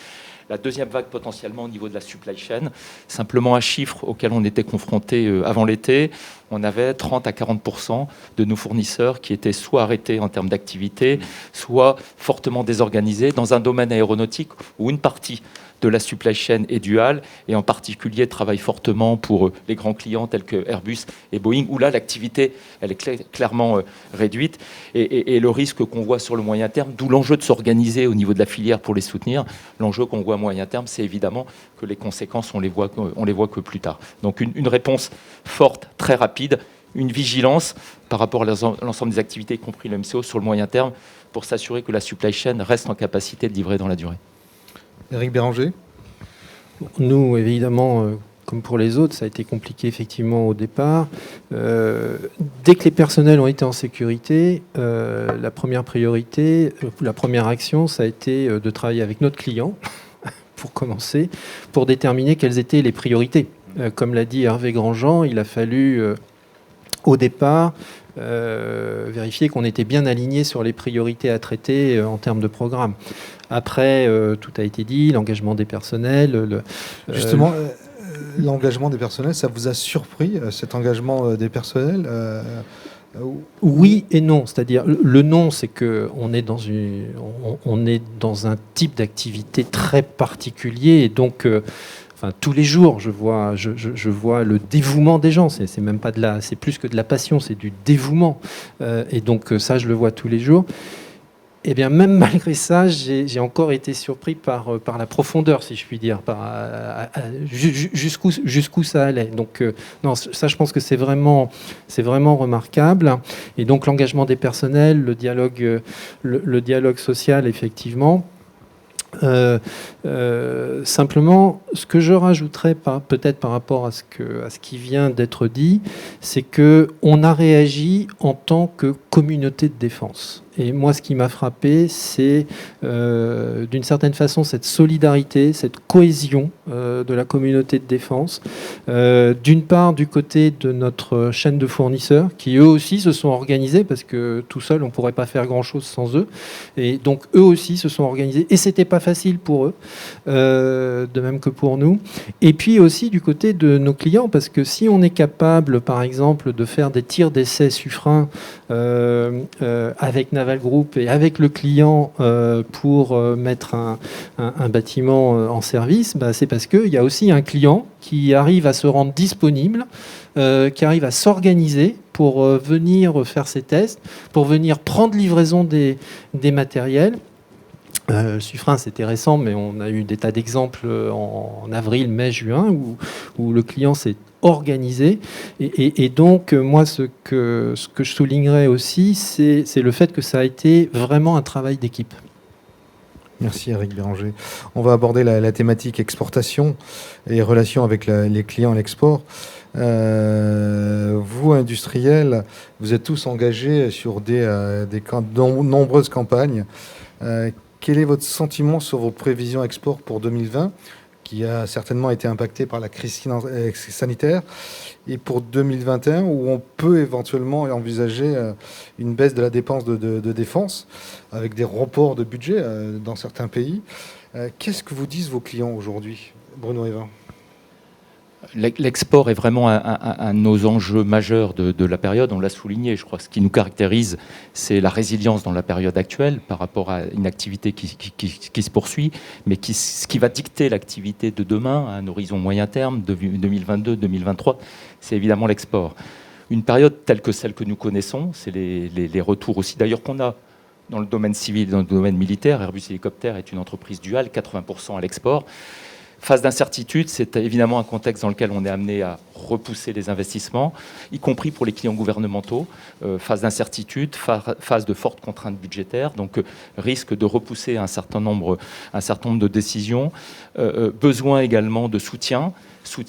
La deuxième vague potentiellement au niveau de la supply chain. Simplement un chiffre auquel on était confronté avant l'été, on avait 30 à 40% de nos fournisseurs qui étaient soit arrêtés en termes d'activité, soit fortement désorganisés dans un domaine aéronautique où une partie de la supply chain est duale, et en particulier travaille fortement pour les grands clients tels que Airbus et Boeing, où là l'activité elle est clairement réduite, et le risque qu'on voit sur le moyen terme, d'où l'enjeu de s'organiser au niveau de la filière pour les soutenir. L'enjeu qu'on voit à moyen terme, c'est évidemment que les conséquences, on les voit que plus tard. Donc une réponse forte, très rapide, une vigilance par rapport à l'ensemble des activités, y compris le MCO, sur le moyen terme, pour s'assurer que la supply chain reste en capacité de livrer dans la durée. Éric Béranger ? Nous, évidemment, comme pour les autres, ça a été compliqué effectivement au départ. Dès que les personnels ont été en sécurité, la première priorité, la première action, ça a été de travailler avec notre client, pour commencer, pour déterminer quelles étaient les priorités. Comme l'a dit Hervé Grandjean, il a fallu, au départ, vérifier qu'on était bien aligné sur les priorités à traiter en termes de programme. Après, tout a été dit, l'engagement des personnels. Justement, l'engagement des personnels, ça vous a surpris, cet engagement des personnels Oui et non. C'est-à-dire, le non, c'est qu'on est on est dans un type d'activité très particulier, et donc... Enfin, tous les jours, je vois le dévouement des gens. C'est même pas c'est plus que de la passion, c'est du dévouement. Et donc ça, je le vois tous les jours. Et bien, même malgré ça, j'ai encore été surpris par la profondeur, si je puis dire, jusqu'où ça allait. Donc non, ça, je pense que c'est vraiment remarquable. Et donc l'engagement des personnels, le dialogue social, effectivement. Simplement, ce que je rajouterais peut-être par rapport à ce qui vient d'être dit, c'est qu'on a réagi en tant que communauté de défense. Et moi, ce qui m'a frappé, c'est d'une certaine façon cette solidarité, cette cohésion de la communauté de défense. D'une part, du côté de notre chaîne de fournisseurs, qui eux aussi se sont organisés, parce que tout seul, on ne pourrait pas faire grand-chose sans eux. Et donc, eux aussi se sont organisés. Et ce n'était pas facile pour eux, de même que pour nous. Et puis aussi du côté de nos clients, parce que si on est capable, par exemple, de faire des tirs d'essai Suffren avec Naval Group et avec le client pour mettre un bâtiment en service, bah, c'est parce qu'il y a aussi un client qui arrive à se rendre disponible, qui arrive à s'organiser pour venir faire ses tests, pour venir prendre livraison des matériels. Suffren, c'était récent, mais on a eu des tas d'exemples en avril, mai, juin, où le client s'est organisé. Et donc, moi, ce que je soulignerais aussi, c'est le fait que ça a été vraiment un travail d'équipe. Merci Eric Béranger. On va aborder la thématique exportation et relations avec les clients à l'export. Vous, industriels, vous êtes tous engagés sur nombreuses campagnes. Quel est votre sentiment sur vos prévisions export pour 2020, qui a certainement été impactée par la crise sanitaire, et pour 2021, où on peut éventuellement envisager une baisse de la dépense de défense, avec des reports de budget dans certains pays. Qu'est-ce que vous disent vos clients aujourd'hui, Bruno Evin? L'export est vraiment un de nos enjeux majeurs de la période, on l'a souligné. Je crois que ce qui nous caractérise, c'est la résilience dans la période actuelle par rapport à une activité qui se poursuit, mais ce qui va dicter l'activité de demain, à un horizon moyen terme, 2022-2023, c'est évidemment l'export. Une période telle que celle que nous connaissons, c'est les retours aussi, d'ailleurs qu'on a dans le domaine civil, dans le domaine militaire. Airbus Hélicoptère est une entreprise duale, 80% à l'export. Phase d'incertitude, c'est évidemment un contexte dans lequel on est amené à repousser les investissements, y compris pour les clients gouvernementaux. Phase d'incertitude, phase de fortes contraintes budgétaires, donc risque de repousser un certain nombre de décisions. Besoin également de soutien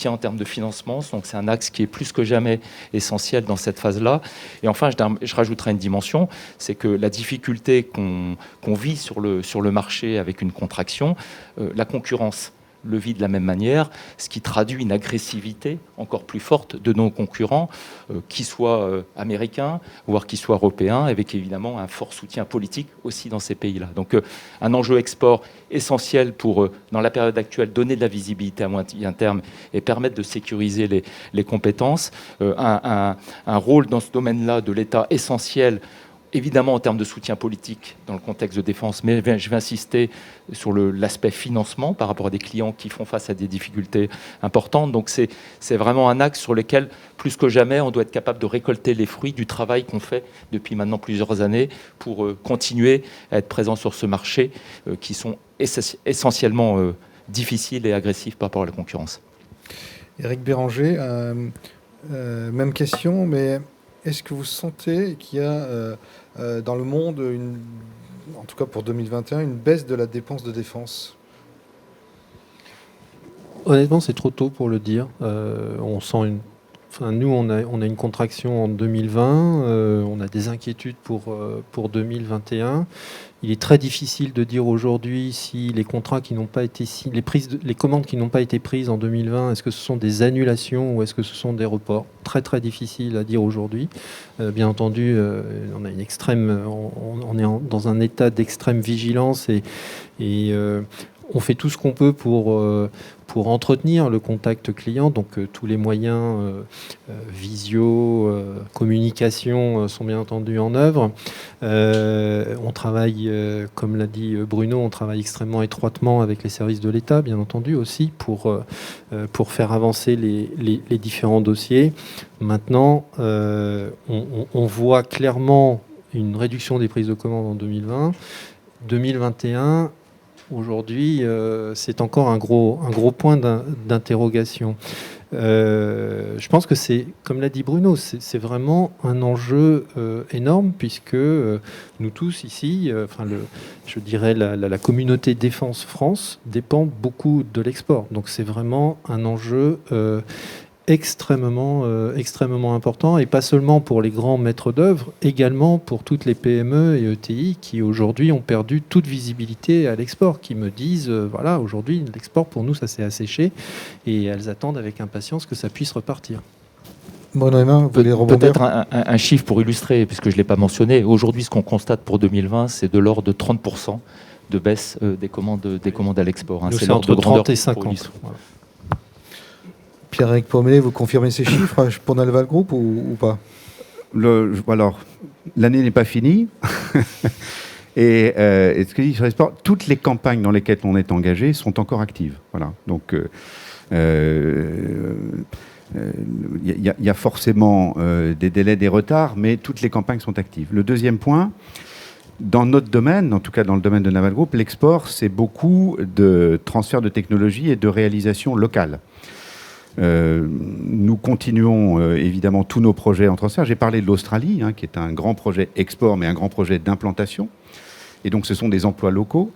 en termes de financement, donc c'est un axe qui est plus que jamais essentiel dans cette phase-là. Et enfin, je rajouterai une dimension, c'est que la difficulté qu'on vit sur le marché avec une contraction, la concurrence le vit de la même manière, ce qui traduit une agressivité encore plus forte de nos concurrents, qu'ils soient américains, voire qu'ils soient européens, avec évidemment un fort soutien politique aussi dans ces pays-là. Donc un enjeu export essentiel pour, dans la période actuelle, donner de la visibilité à moyen terme et permettre de sécuriser les compétences. Un rôle dans ce domaine-là de l'État essentiel, évidemment en termes de soutien politique dans le contexte de défense, mais je vais insister sur l'aspect financement par rapport à des clients qui font face à des difficultés importantes. Donc c'est vraiment un axe sur lequel, plus que jamais, on doit être capable de récolter les fruits du travail qu'on fait depuis maintenant plusieurs années pour continuer à être présent sur ce marché qui sont essentiellement difficiles et agressifs par rapport à la concurrence. Éric Béranger, même question, mais est-ce que vous sentez qu'il y a dans le monde, en tout cas pour 2021, une baisse de la dépense de défense? Honnêtement, c'est trop tôt pour le dire. On sent nous, on a une contraction en 2020. On a des inquiétudes pour 2021. Il est très difficile de dire aujourd'hui si les contrats qui n'ont pas été signés, les commandes qui n'ont pas été prises en 2020, est-ce que ce sont des annulations ou est-ce que ce sont des reports? Très très difficile à dire aujourd'hui. Bien entendu, on a on est dans un état d'extrême vigilance et on fait tout ce qu'on peut pour entretenir le contact client, donc tous les moyens visio, communication sont bien entendu en œuvre. On travaille, comme l'a dit Bruno, on travaille extrêmement étroitement avec les services de l'État, bien entendu aussi, pour faire avancer les différents dossiers. Maintenant, on voit clairement une réduction des prises de commandes en 2020. 2021, aujourd'hui, c'est encore un gros point d'interrogation. Je pense que c'est, comme l'a dit Bruno, c'est vraiment un enjeu énorme puisque nous tous ici, je dirais la communauté Défense France dépend beaucoup de l'export. Donc c'est vraiment un enjeu extrêmement important, et pas seulement pour les grands maîtres d'œuvre, également pour toutes les PME et ETI qui aujourd'hui ont perdu toute visibilité à l'export, qui me disent voilà, aujourd'hui l'export pour nous ça s'est asséché, et elles attendent avec impatience que ça puisse repartir. Bruno Hemin, vous voulez rebondir ? Peut-être un chiffre pour illustrer, puisque je ne l'ai pas mentionné. Aujourd'hui, ce qu'on constate pour 2020, c'est de l'ordre de 30% de baisse des commandes à l'export. Hein. C'est l'ordre entre de grandeur 30 et pour 50. illustrer. Voilà. Pierre-Éric Pommelet, vous confirmez ces chiffres pour Naval Group ou pas ? Alors, l'année n'est pas finie. Et ce que dit sur les sports, toutes les campagnes dans lesquelles on est engagé sont encore actives. Voilà. Donc, il y a forcément des délais, des retards, mais toutes les campagnes sont actives. Le deuxième point, dans notre domaine, en tout cas dans le domaine de Naval Group, l'export, c'est beaucoup de transfert de technologie et de réalisation locale. Nous continuons évidemment tous nos projets en transfert. J'ai parlé de l'Australie, qui est un grand projet export, mais un grand projet d'implantation. Et donc ce sont des emplois locaux.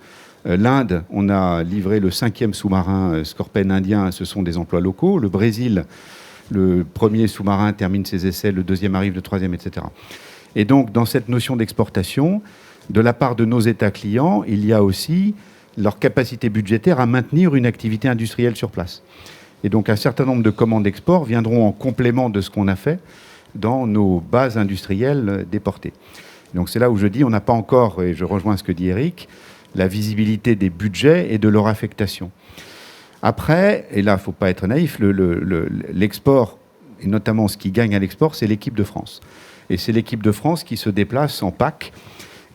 L'Inde, on a livré le 5e sous-marin Scorpène indien, ce sont des emplois locaux. Le Brésil, le premier sous-marin termine ses essais, le deuxième arrive, le troisième, etc. Et donc dans cette notion d'exportation, de la part de nos États clients, il y a aussi leur capacité budgétaire à maintenir une activité industrielle sur place. Et donc un certain nombre de commandes d'export viendront en complément de ce qu'on a fait dans nos bases industrielles déportées. Donc c'est là où je dis on n'a pas encore, et je rejoins ce que dit Eric, la visibilité des budgets et de leur affectation. Après, et là il ne faut pas être naïf, l'export, et notamment ce qui gagne à l'export, c'est l'équipe de France. Et c'est l'équipe de France qui se déplace en PAC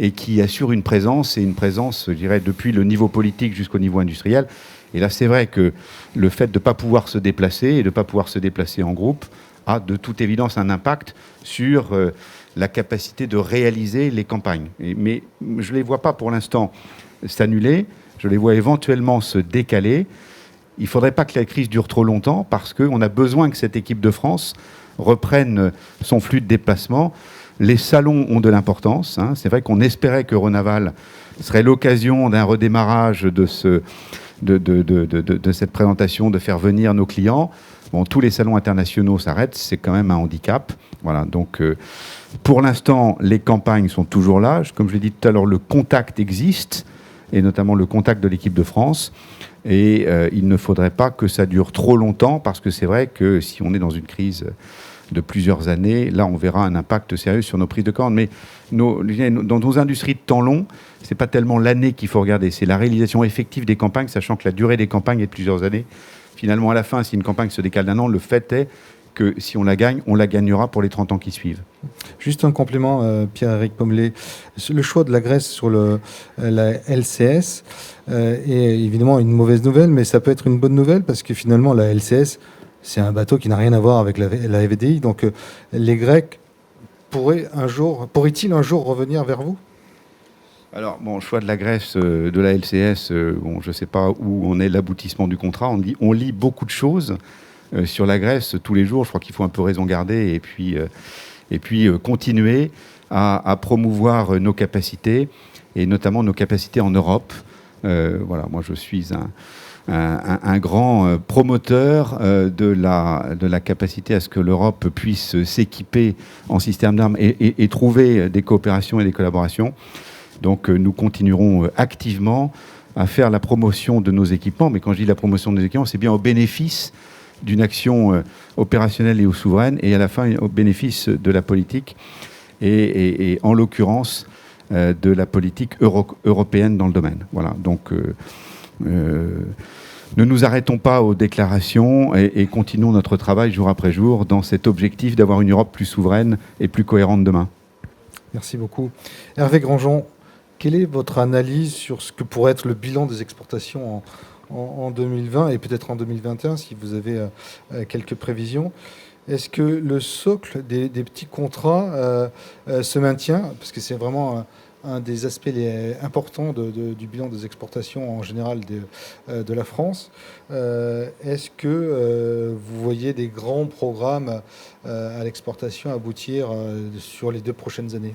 et qui assure une présence, je dirais, depuis le niveau politique jusqu'au niveau industriel. Et là, c'est vrai que le fait de ne pas pouvoir se déplacer et de ne pas pouvoir se déplacer en groupe a de toute évidence un impact sur la capacité de réaliser les campagnes. Mais je ne les vois pas pour l'instant s'annuler, je les vois éventuellement se décaler. Il ne faudrait pas que la crise dure trop longtemps parce qu'on a besoin que cette équipe de France reprenne son flux de déplacement. Les salons ont de l'importance. C'est vrai qu'on espérait que Renaval serait l'occasion d'un redémarrage de cette présentation, de faire venir nos clients. Bon, tous les salons internationaux s'arrêtent, c'est quand même un handicap. Voilà, donc pour l'instant, les campagnes sont toujours là. Comme je l'ai dit tout à l'heure, le contact existe, et notamment le contact de l'équipe de France. Et il ne faudrait pas que ça dure trop longtemps, parce que c'est vrai que si on est dans une crise de plusieurs années, là on verra un impact sérieux sur nos prises de commandes. Mais dans nos industries de temps long, c'est pas tellement l'année qu'il faut regarder, c'est la réalisation effective des campagnes, sachant que la durée des campagnes est de plusieurs années. Finalement, à la fin, si une campagne se décale d'un an, le fait est que si on la gagne, on la gagnera pour les 30 ans qui suivent. Juste un complément, Pierre-Éric Pommelet. Le choix de la Grèce sur la LCS est évidemment une mauvaise nouvelle, mais ça peut être une bonne nouvelle parce que finalement, la LCS, c'est un bateau qui n'a rien à voir avec la VDI. Donc, les Grecs pourraient-ils un jour revenir vers vous ? Alors, bon, choix de la Grèce, de la LCS, bon, je ne sais pas où en est l'aboutissement du contrat. On lit beaucoup de choses sur la Grèce tous les jours. Je crois qu'il faut un peu raison garder et puis continuer à promouvoir nos capacités, et notamment nos capacités en Europe. Voilà, moi je suis un grand promoteur de la capacité à ce que l'Europe puisse s'équiper en système d'armes et trouver des coopérations et des collaborations. Donc nous continuerons activement à faire la promotion de nos équipements, mais quand je dis la promotion de nos équipements, c'est bien au bénéfice d'une action opérationnelle et souveraine, et à la fin au bénéfice de la politique, et en l'occurrence de la politique européenne dans le domaine. Voilà, donc ne nous arrêtons pas aux déclarations et continuons notre travail jour après jour dans cet objectif d'avoir une Europe plus souveraine et plus cohérente demain. Merci beaucoup. Hervé Grandjean, quelle est votre analyse sur ce que pourrait être le bilan des exportations en 2020 et peut-être en 2021, si vous avez quelques prévisions? Est-ce que le socle des petits contrats se maintient? Parce que c'est vraiment un des aspects importants du bilan des exportations en général de la France. Est-ce que vous voyez des grands programmes à l'exportation aboutir sur les 2 prochaines années?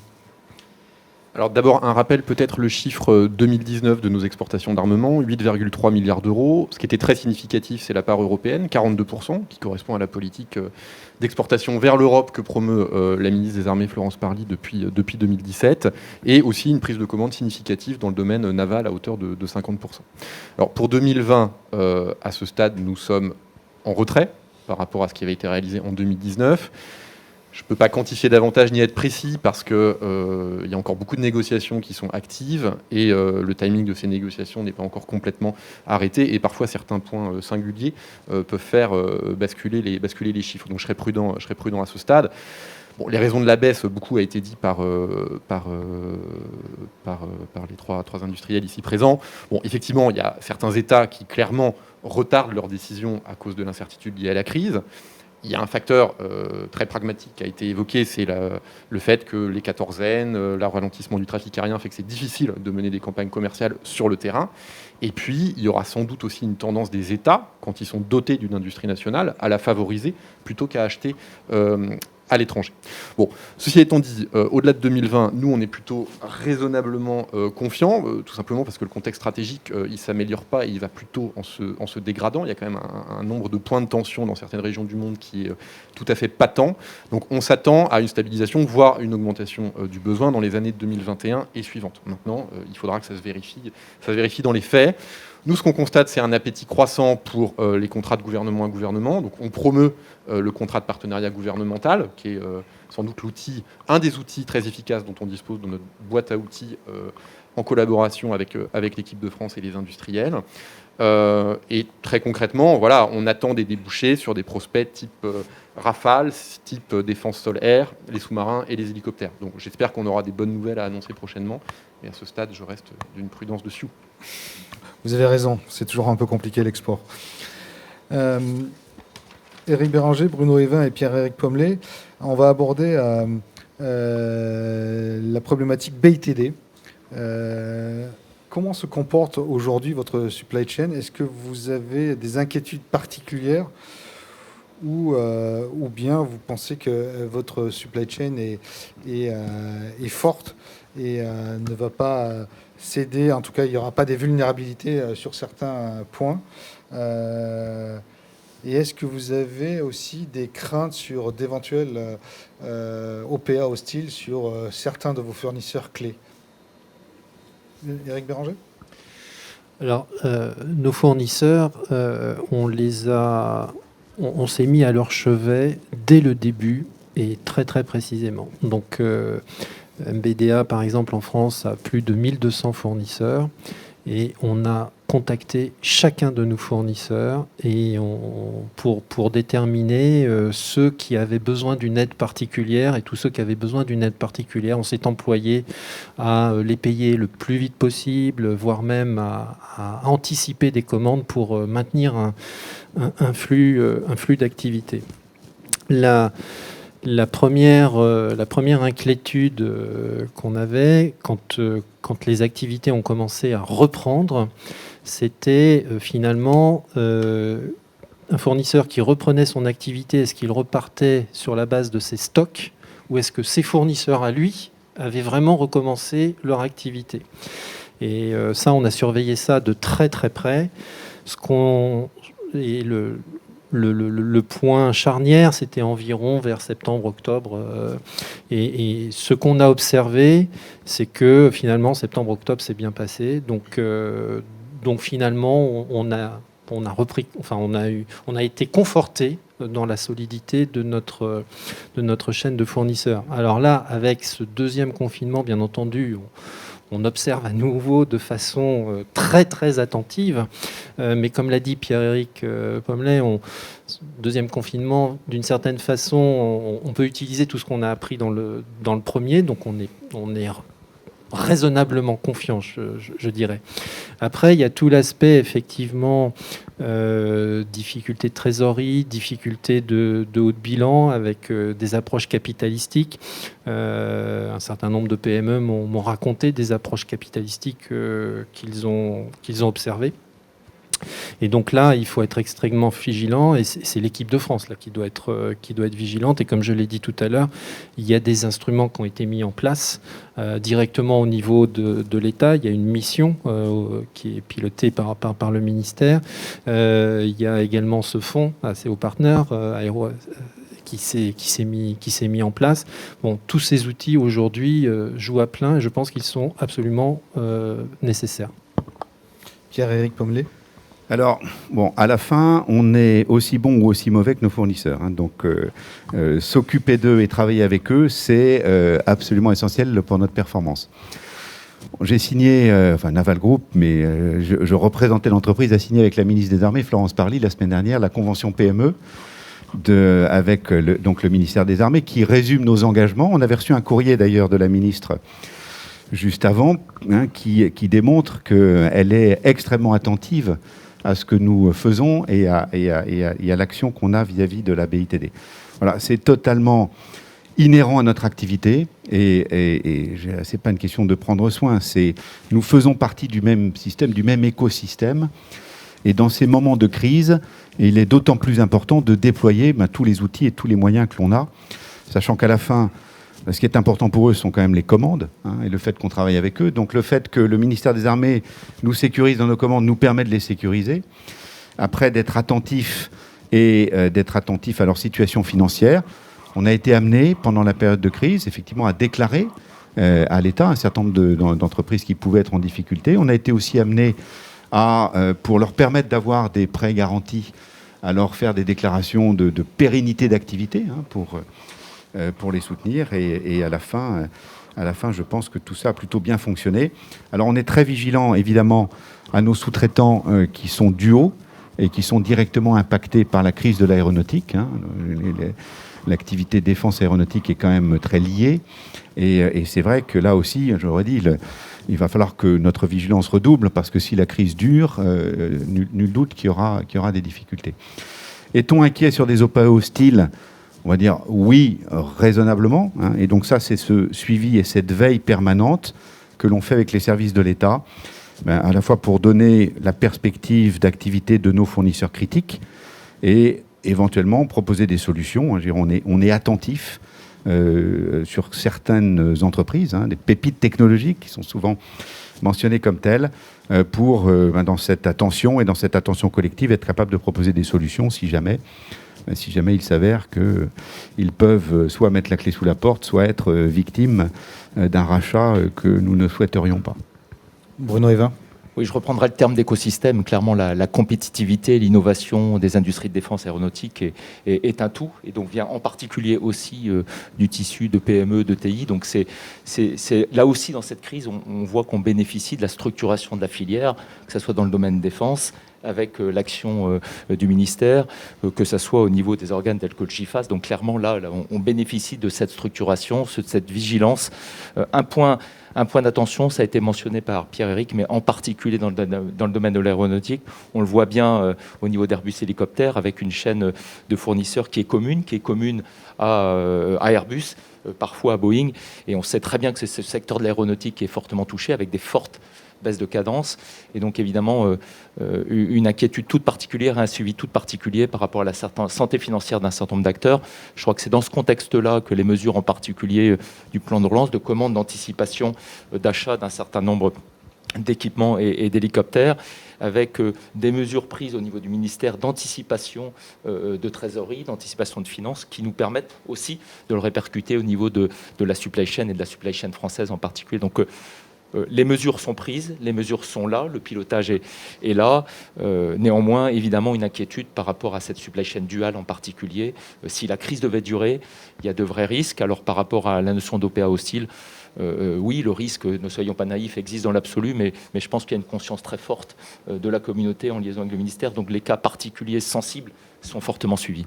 Alors d'abord, un rappel, peut-être le chiffre 2019 de nos exportations d'armement, 8,3 milliards d'euros. Ce qui était très significatif, c'est la part européenne, 42%, qui correspond à la politique d'exportation vers l'Europe que promeut la ministre des Armées Florence Parly depuis 2017, et aussi une prise de commande significative dans le domaine naval à hauteur de 50%. Alors pour 2020, à ce stade, nous sommes en retrait par rapport à ce qui avait été réalisé en 2019. Je ne peux pas quantifier davantage ni être précis parce qu'il y a encore beaucoup de négociations qui sont actives et le timing de ces négociations n'est pas encore complètement arrêté et parfois certains points singuliers peuvent faire basculer les chiffres. Donc je serai prudent à ce stade. Bon, les raisons de la baisse, beaucoup a été dit par les trois industriels ici présents. Bon, effectivement, il y a certains États qui clairement retardent leurs décisions à cause de l'incertitude liée à la crise. Il y a un facteur très pragmatique qui a été évoqué, c'est le fait que les quatorzaines, le ralentissement du trafic aérien fait que c'est difficile de mener des campagnes commerciales sur le terrain. Et puis, il y aura sans doute aussi une tendance des États, quand ils sont dotés d'une industrie nationale, à la favoriser plutôt qu'à acheter à l'étranger. Bon, ceci étant dit, au-delà de 2020, nous, on est plutôt raisonnablement confiants, tout simplement parce que le contexte stratégique, il ne s'améliore pas, il va plutôt en se dégradant. Il y a quand même un nombre de points de tension dans certaines régions du monde qui est tout à fait patent. Donc, on s'attend à une stabilisation, voire une augmentation du besoin dans les années 2021 et suivantes. Maintenant, il faudra que ça se vérifie dans les faits. Nous, ce qu'on constate, c'est un appétit croissant pour les contrats de gouvernement à gouvernement. Donc, on promeut le contrat de partenariat gouvernemental, qui est sans doute un des outils très efficaces dont on dispose dans notre boîte à outils en collaboration avec l'équipe de France et les industriels. Et très concrètement, voilà, on attend des débouchés sur des prospects type Rafale, type défense sol-air, les sous-marins et les hélicoptères. Donc, j'espère qu'on aura des bonnes nouvelles à annoncer prochainement. Et à ce stade, je reste d'une prudence dessus. Vous avez raison, c'est toujours un peu compliqué l'export. Éric Béranger, Bruno Evin et Pierre-Éric Pommelet, on va aborder la problématique BITD. Comment se comporte aujourd'hui votre supply chain? Est-ce que vous avez des inquiétudes particulières ou bien vous pensez que votre supply chain est forte et ne va pas céder, en tout cas il n'y aura pas des vulnérabilités sur certains points. Et est-ce que vous avez aussi des craintes sur d'éventuels OPA hostiles sur certains de vos fournisseurs clés? Éric Béranger? Alors, nos fournisseurs, on s'est mis à leur chevet dès le début et très très précisément. Donc, MBDA, par exemple, en France, a plus de 1200 fournisseurs et on a contacté chacun de nos fournisseurs et pour déterminer ceux qui avaient besoin d'une aide particulière et tous ceux qui avaient besoin d'une aide particulière. On s'est employé à les payer le plus vite possible, voire même à anticiper des commandes pour maintenir un flux d'activité. La première inquiétude qu'on avait quand les activités ont commencé à reprendre, c'était finalement un fournisseur qui reprenait son activité. Est-ce qu'il repartait sur la base de ses stocks ou est-ce que ses fournisseurs à lui avaient vraiment recommencé leur activité? Et ça, on a surveillé ça de très très près. Le point charnière, c'était environ vers septembre-octobre. Et ce qu'on a observé, c'est que finalement, septembre-octobre s'est bien passé. Donc finalement, on a été conforté dans la solidité de notre chaîne de fournisseurs. Alors là, avec ce deuxième confinement, bien entendu, on observe à nouveau de façon très très attentive, mais comme l'a dit Pierre-Éric Pommelet, deuxième confinement, d'une certaine façon, on peut utiliser tout ce qu'on a appris dans le premier, donc on est raisonnablement confiant, je dirais. Après, il y a tout l'aspect, effectivement, difficulté de trésorerie, difficulté de haut de bilan avec des approches capitalistiques. Un certain nombre de PME m'ont raconté des approches capitalistiques qu'ils ont observées. Et donc là, il faut être extrêmement vigilant, et c'est l'équipe de France là, qui doit être vigilante. Et comme je l'ai dit tout à l'heure, il y a des instruments qui ont été mis en place directement au niveau de l'État. Il y a une mission qui est pilotée par le ministère. Il y a également ce fonds, c'est aux partenaires, qui s'est mis en place. Bon, tous ces outils aujourd'hui jouent à plein, et je pense qu'ils sont absolument nécessaires. Pierre-Éric Pommelet. Alors, bon, à la fin, on est aussi bon ou aussi mauvais que nos fournisseurs. Hein. Donc, s'occuper d'eux et travailler avec eux, c'est absolument essentiel pour notre performance. J'ai signé, Naval Group, mais je représentais l'entreprise, a signé avec la ministre des Armées, Florence Parly, la semaine dernière, la convention PME avec le ministère des Armées, qui résume nos engagements. On avait reçu un courrier d'ailleurs de la ministre juste avant, qui démontre qu'elle est extrêmement attentive à ce que nous faisons et à l'action qu'on a vis-à-vis de la BITD. Voilà, c'est totalement inhérent à notre activité, et c'est pas une question de prendre soin, nous faisons partie du même système, du même écosystème, et dans ces moments de crise, il est d'autant plus important de déployer tous les outils et tous les moyens que l'on a, sachant qu'à la fin, ce qui est important pour eux, ce sont quand même les commandes, et le fait qu'on travaille avec eux. Donc le fait que le ministère des Armées nous sécurise dans nos commandes nous permet de les sécuriser. Après, d'être attentif à leur situation financière. On a été amené, pendant la période de crise, effectivement, à déclarer à l'État un certain nombre d'entreprises qui pouvaient être en difficulté. On a été aussi amené pour leur permettre d'avoir des prêts garantis, à leur faire des déclarations de pérennité d'activité pour les soutenir. Et à la fin, je pense que tout ça a plutôt bien fonctionné. Alors on est très vigilant, évidemment, à nos sous-traitants qui sont du haut et qui sont directement impactés par la crise de l'aéronautique. L'activité défense aéronautique est quand même très liée. Et c'est vrai que là aussi, j'aurais dit, il va falloir que notre vigilance redouble, parce que si la crise dure, nul doute qu'il y aura des difficultés. Est-on inquiet sur des OPAE hostiles ? On va dire oui, raisonnablement. Et donc ça, c'est ce suivi et cette veille permanente que l'on fait avec les services de l'État, à la fois pour donner la perspective d'activité de nos fournisseurs critiques et éventuellement proposer des solutions. On est attentif sur certaines entreprises, des pépites technologiques qui sont souvent mentionnées comme telles, pour, dans cette attention et dans cette attention collective, être capable de proposer des solutions si jamais il s'avère qu'ils peuvent soit mettre la clé sous la porte, soit être victimes d'un rachat que nous ne souhaiterions pas. Bruno Evin. Oui, je reprendrai le terme d'écosystème. Clairement, la compétitivité, l'innovation des industries de défense aéronautique est un tout, et donc vient en particulier aussi du tissu de PME, de TI. Donc c'est là aussi, dans cette crise, on voit qu'on bénéficie de la structuration de la filière, que ce soit dans le domaine défense, avec l'action du ministère, que ce soit au niveau des organes tels que le GIFAS. Donc clairement, là on bénéficie de cette structuration, de cette vigilance. Un point d'attention, ça a été mentionné par Pierre-Éric, mais en particulier dans le domaine de l'aéronautique, on le voit bien au niveau d'Airbus Hélicoptère, avec une chaîne de fournisseurs qui est commune à Airbus, parfois à Boeing, et on sait très bien que c'est ce secteur de l'aéronautique qui est fortement touché, avec des fortes baisse de cadence, et donc évidemment une inquiétude toute particulière, un suivi tout particulier par rapport à la santé financière d'un certain nombre d'acteurs. Je crois que c'est dans ce contexte-là que les mesures en particulier du plan de relance, de commande, d'anticipation, d'achat d'un certain nombre d'équipements et d'hélicoptères, avec des mesures prises au niveau du ministère d'anticipation de trésorerie, d'anticipation de finances, qui nous permettent aussi de le répercuter au niveau de la supply chain et de la supply chain française en particulier. Donc les mesures sont prises, les mesures sont là, le pilotage est là. Néanmoins, évidemment, une inquiétude par rapport à cette supply chain duale en particulier. Si la crise devait durer, il y a de vrais risques. Alors par rapport à la notion d'OPA hostile, oui, le risque, ne soyons pas naïfs, existe dans l'absolu, mais je pense qu'il y a une conscience très forte de la communauté en liaison avec le ministère. Donc les cas particuliers sensibles sont fortement suivis.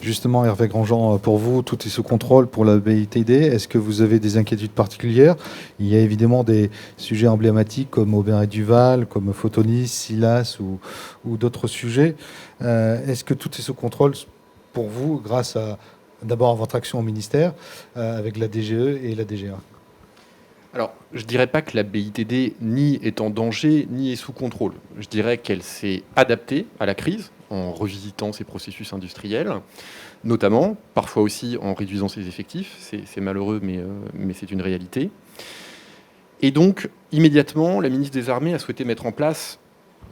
Justement, Hervé Grandjean, pour vous, tout est sous contrôle pour la BITD. Est-ce que vous avez des inquiétudes particulières ? Il y a évidemment des sujets emblématiques comme Aubert et Duval, comme Photonis, Silas ou d'autres sujets. Est-ce que tout est sous contrôle pour vous, grâce d'abord à votre action au ministère, avec la DGE et la DGA ? Alors, je ne dirais pas que la BITD ni est en danger, ni est sous contrôle. Je dirais qu'elle s'est adaptée à la crise en revisitant ses processus industriels, notamment, parfois aussi en réduisant ses effectifs. C'est malheureux, mais c'est une réalité. Et donc, immédiatement, la ministre des Armées a souhaité mettre en place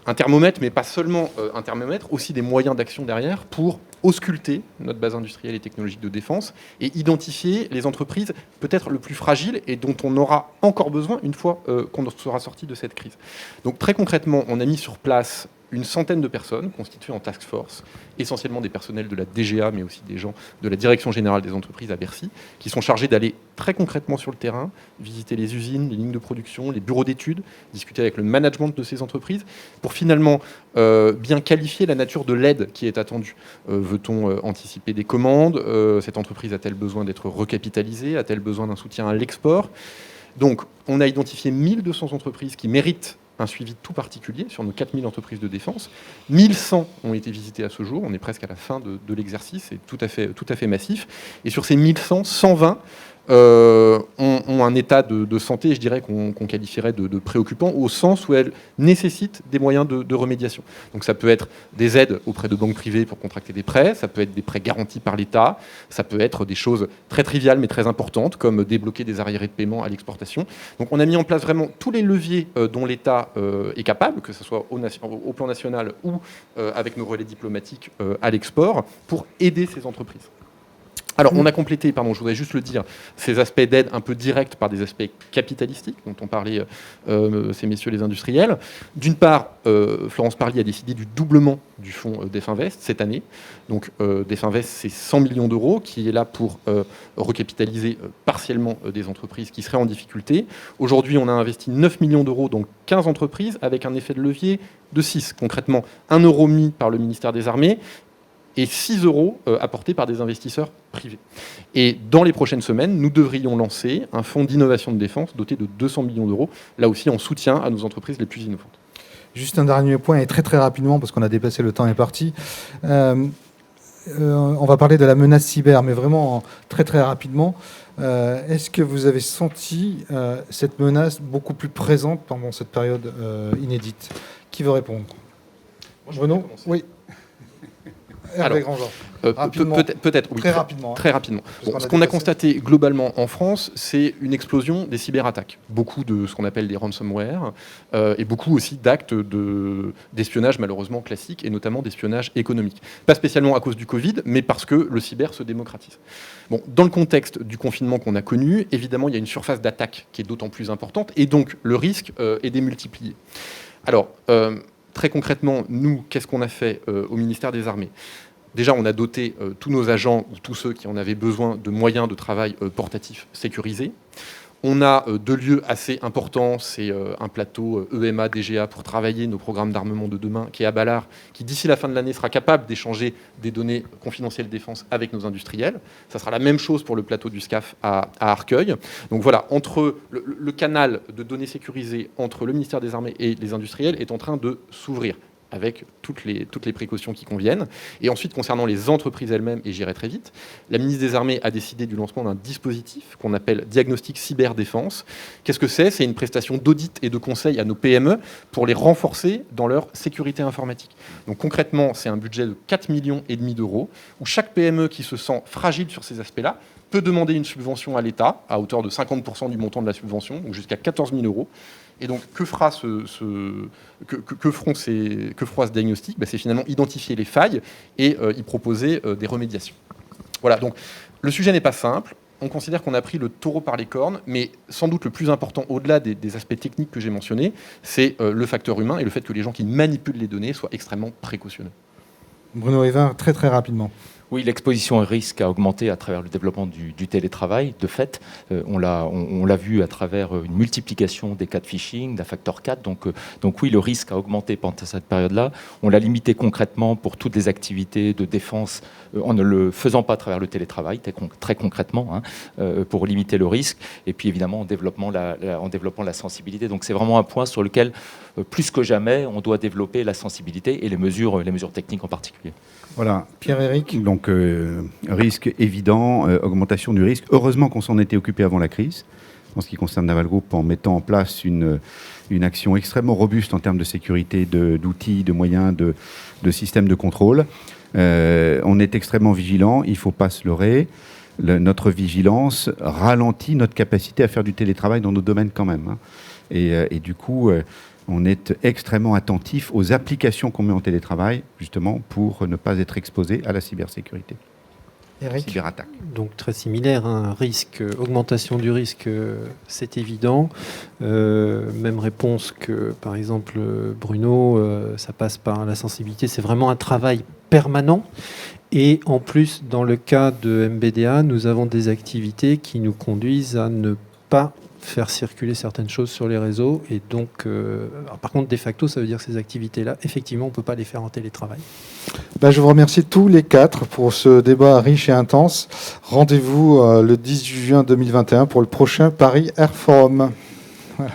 un thermomètre, mais pas seulement un thermomètre, aussi des moyens d'action derrière pour ausculter notre base industrielle et technologique de défense et identifier les entreprises peut-être le plus fragiles et dont on aura encore besoin une fois qu'on sera sorti de cette crise. Donc très concrètement, on a mis sur place une centaine de personnes constituées en task force, essentiellement des personnels de la DGA, mais aussi des gens de la Direction Générale des Entreprises à Bercy, qui sont chargés d'aller très concrètement sur le terrain, visiter les usines, les lignes de production, les bureaux d'études, discuter avec le management de ces entreprises, pour finalement bien qualifier la nature de l'aide qui est attendue. Veut-on anticiper des commandes? Cette entreprise a-t-elle besoin d'être recapitalisée? A-t-elle besoin d'un soutien à l'export? Donc, on a identifié 1200 entreprises qui méritent un suivi tout particulier sur nos 4000 entreprises de défense. 1100 ont été visitées à ce jour, on est presque à la fin de l'exercice, c'est tout à fait massif. Et sur ces 1100, 120 ont un état de santé, je dirais, qu'on qualifierait de préoccupant, au sens où elles nécessitent des moyens de remédiation. Donc ça peut être des aides auprès de banques privées pour contracter des prêts, ça peut être des prêts garantis par l'État, ça peut être des choses très triviales mais très importantes, comme débloquer des arriérés de paiement à l'exportation. Donc on a mis en place vraiment tous les leviers dont l'État est capable, que ce soit au plan national ou avec nos relais diplomatiques à l'export, pour aider ces entreprises. Alors, on a complété, je voudrais juste le dire, ces aspects d'aide un peu directs par des aspects capitalistiques, dont ont parlé ces messieurs les industriels. D'une part, Florence Parly a décidé du doublement du fonds DEFinvest cette année. Donc, DEFinvest, c'est 100 millions d'euros qui est là pour recapitaliser partiellement des entreprises qui seraient en difficulté. Aujourd'hui, on a investi 9 millions d'euros dans 15 entreprises avec un effet de levier de 6. Concrètement, 1 euro mis par le ministère des Armées et 6 euros apportés par des investisseurs privés. Et dans les prochaines semaines, nous devrions lancer un fonds d'innovation de défense doté de 200 millions d'euros, là aussi en soutien à nos entreprises les plus innovantes. Juste un dernier point, et très très rapidement, parce qu'on a dépassé le temps et est parti. On va parler de la menace cyber, mais vraiment très très rapidement. Est-ce que vous avez senti cette menace beaucoup plus présente pendant cette période inédite? Qui veut répondre? Bruno? Oui. Hervé Grandjean. Peut-être, oui. Très rapidement. Très rapidement. Bon, ce qu'on a constaté globalement en France, c'est une explosion des cyberattaques. Beaucoup de ce qu'on appelle des ransomware et beaucoup aussi d'actes d'espionnage malheureusement classiques et notamment d'espionnage économique. Pas spécialement à cause du Covid, mais parce que le cyber se démocratise. Bon, dans le contexte du confinement qu'on a connu, évidemment, il y a une surface d'attaque qui est d'autant plus importante et donc le risque est démultiplié. Alors, très concrètement, nous, qu'est-ce qu'on a fait au ministère des Armées? Déjà, on a doté tous nos agents, ou tous ceux qui en avaient besoin, de moyens de travail portatifs sécurisés. On a 2 lieux assez importants, c'est un plateau EMA, DGA pour travailler nos programmes d'armement de demain, qui est à Ballard, qui d'ici la fin de l'année sera capable d'échanger des données confidentielles défense avec nos industriels. Ça sera la même chose pour le plateau du SCAF à Arcueil. Donc voilà, entre le canal de données sécurisées entre le ministère des Armées et les industriels est en train de s'ouvrir, avec toutes les précautions qui conviennent. Et ensuite, concernant les entreprises elles-mêmes, et j'irai très vite, la ministre des Armées a décidé du lancement d'un dispositif qu'on appelle Diagnostic Cyberdéfense. Qu'est-ce que c'est? C'est une prestation d'audit et de conseil à nos PME pour les renforcer dans leur sécurité informatique. Donc concrètement, c'est un budget de 4,5 millions d'euros, où chaque PME qui se sent fragile sur ces aspects-là peut demander une subvention à l'État, à hauteur de 50% du montant de la subvention, donc jusqu'à 14 000 euros. Et donc, que fera ce diagnostic? C'est finalement identifier les failles et y proposer des remédiations. Voilà, donc le sujet n'est pas simple. On considère qu'on a pris le taureau par les cornes, mais sans doute le plus important, au-delà des aspects techniques que j'ai mentionnés, c'est le facteur humain et le fait que les gens qui manipulent les données soient extrêmement précautionneux. Bruno Evin, très très rapidement. Oui, l'exposition au risque a augmenté à travers le développement du télétravail. De fait, on l'a vu à travers une multiplication des cas de phishing, d'un facteur 4. Donc oui, le risque a augmenté pendant cette période-là. On l'a limité concrètement pour toutes les activités de défense en ne le faisant pas à travers le télétravail, très concrètement, pour limiter le risque. Et puis évidemment en développant la sensibilité. Donc c'est vraiment un point sur lequel, plus que jamais, on doit développer la sensibilité et les mesures techniques en particulier. Voilà. Pierre-Éric. Donc, risque évident, augmentation du risque. Heureusement qu'on s'en était occupé avant la crise. en ce qui concerne Naval Group en mettant en place une action extrêmement robuste en termes de sécurité, d'outils, de moyens, de systèmes de contrôle. On est extrêmement vigilant, il ne faut pas se leurrer. Notre vigilance ralentit notre capacité à faire du télétravail dans nos domaines quand même, hein. Et du coup, on est extrêmement attentif aux applications qu'on met en télétravail, justement, pour ne pas être exposé à la cybersécurité. Eric ? Cyberattaque. Donc très similaire, hein, risque, augmentation du risque, c'est évident. Même réponse que par exemple Bruno, ça passe par la sensibilité, c'est vraiment un travail permanent. Et en plus, dans le cas de MBDA, nous avons des activités qui nous conduisent à ne pas faire circuler certaines choses sur les réseaux. Et donc, alors par contre, de facto, ça veut dire que ces activités-là, effectivement, on ne peut pas les faire en télétravail. Je vous remercie tous les 4 pour ce débat riche et intense. Rendez-vous le 18 juin 2021 pour le prochain Paris Air Forum. Voilà.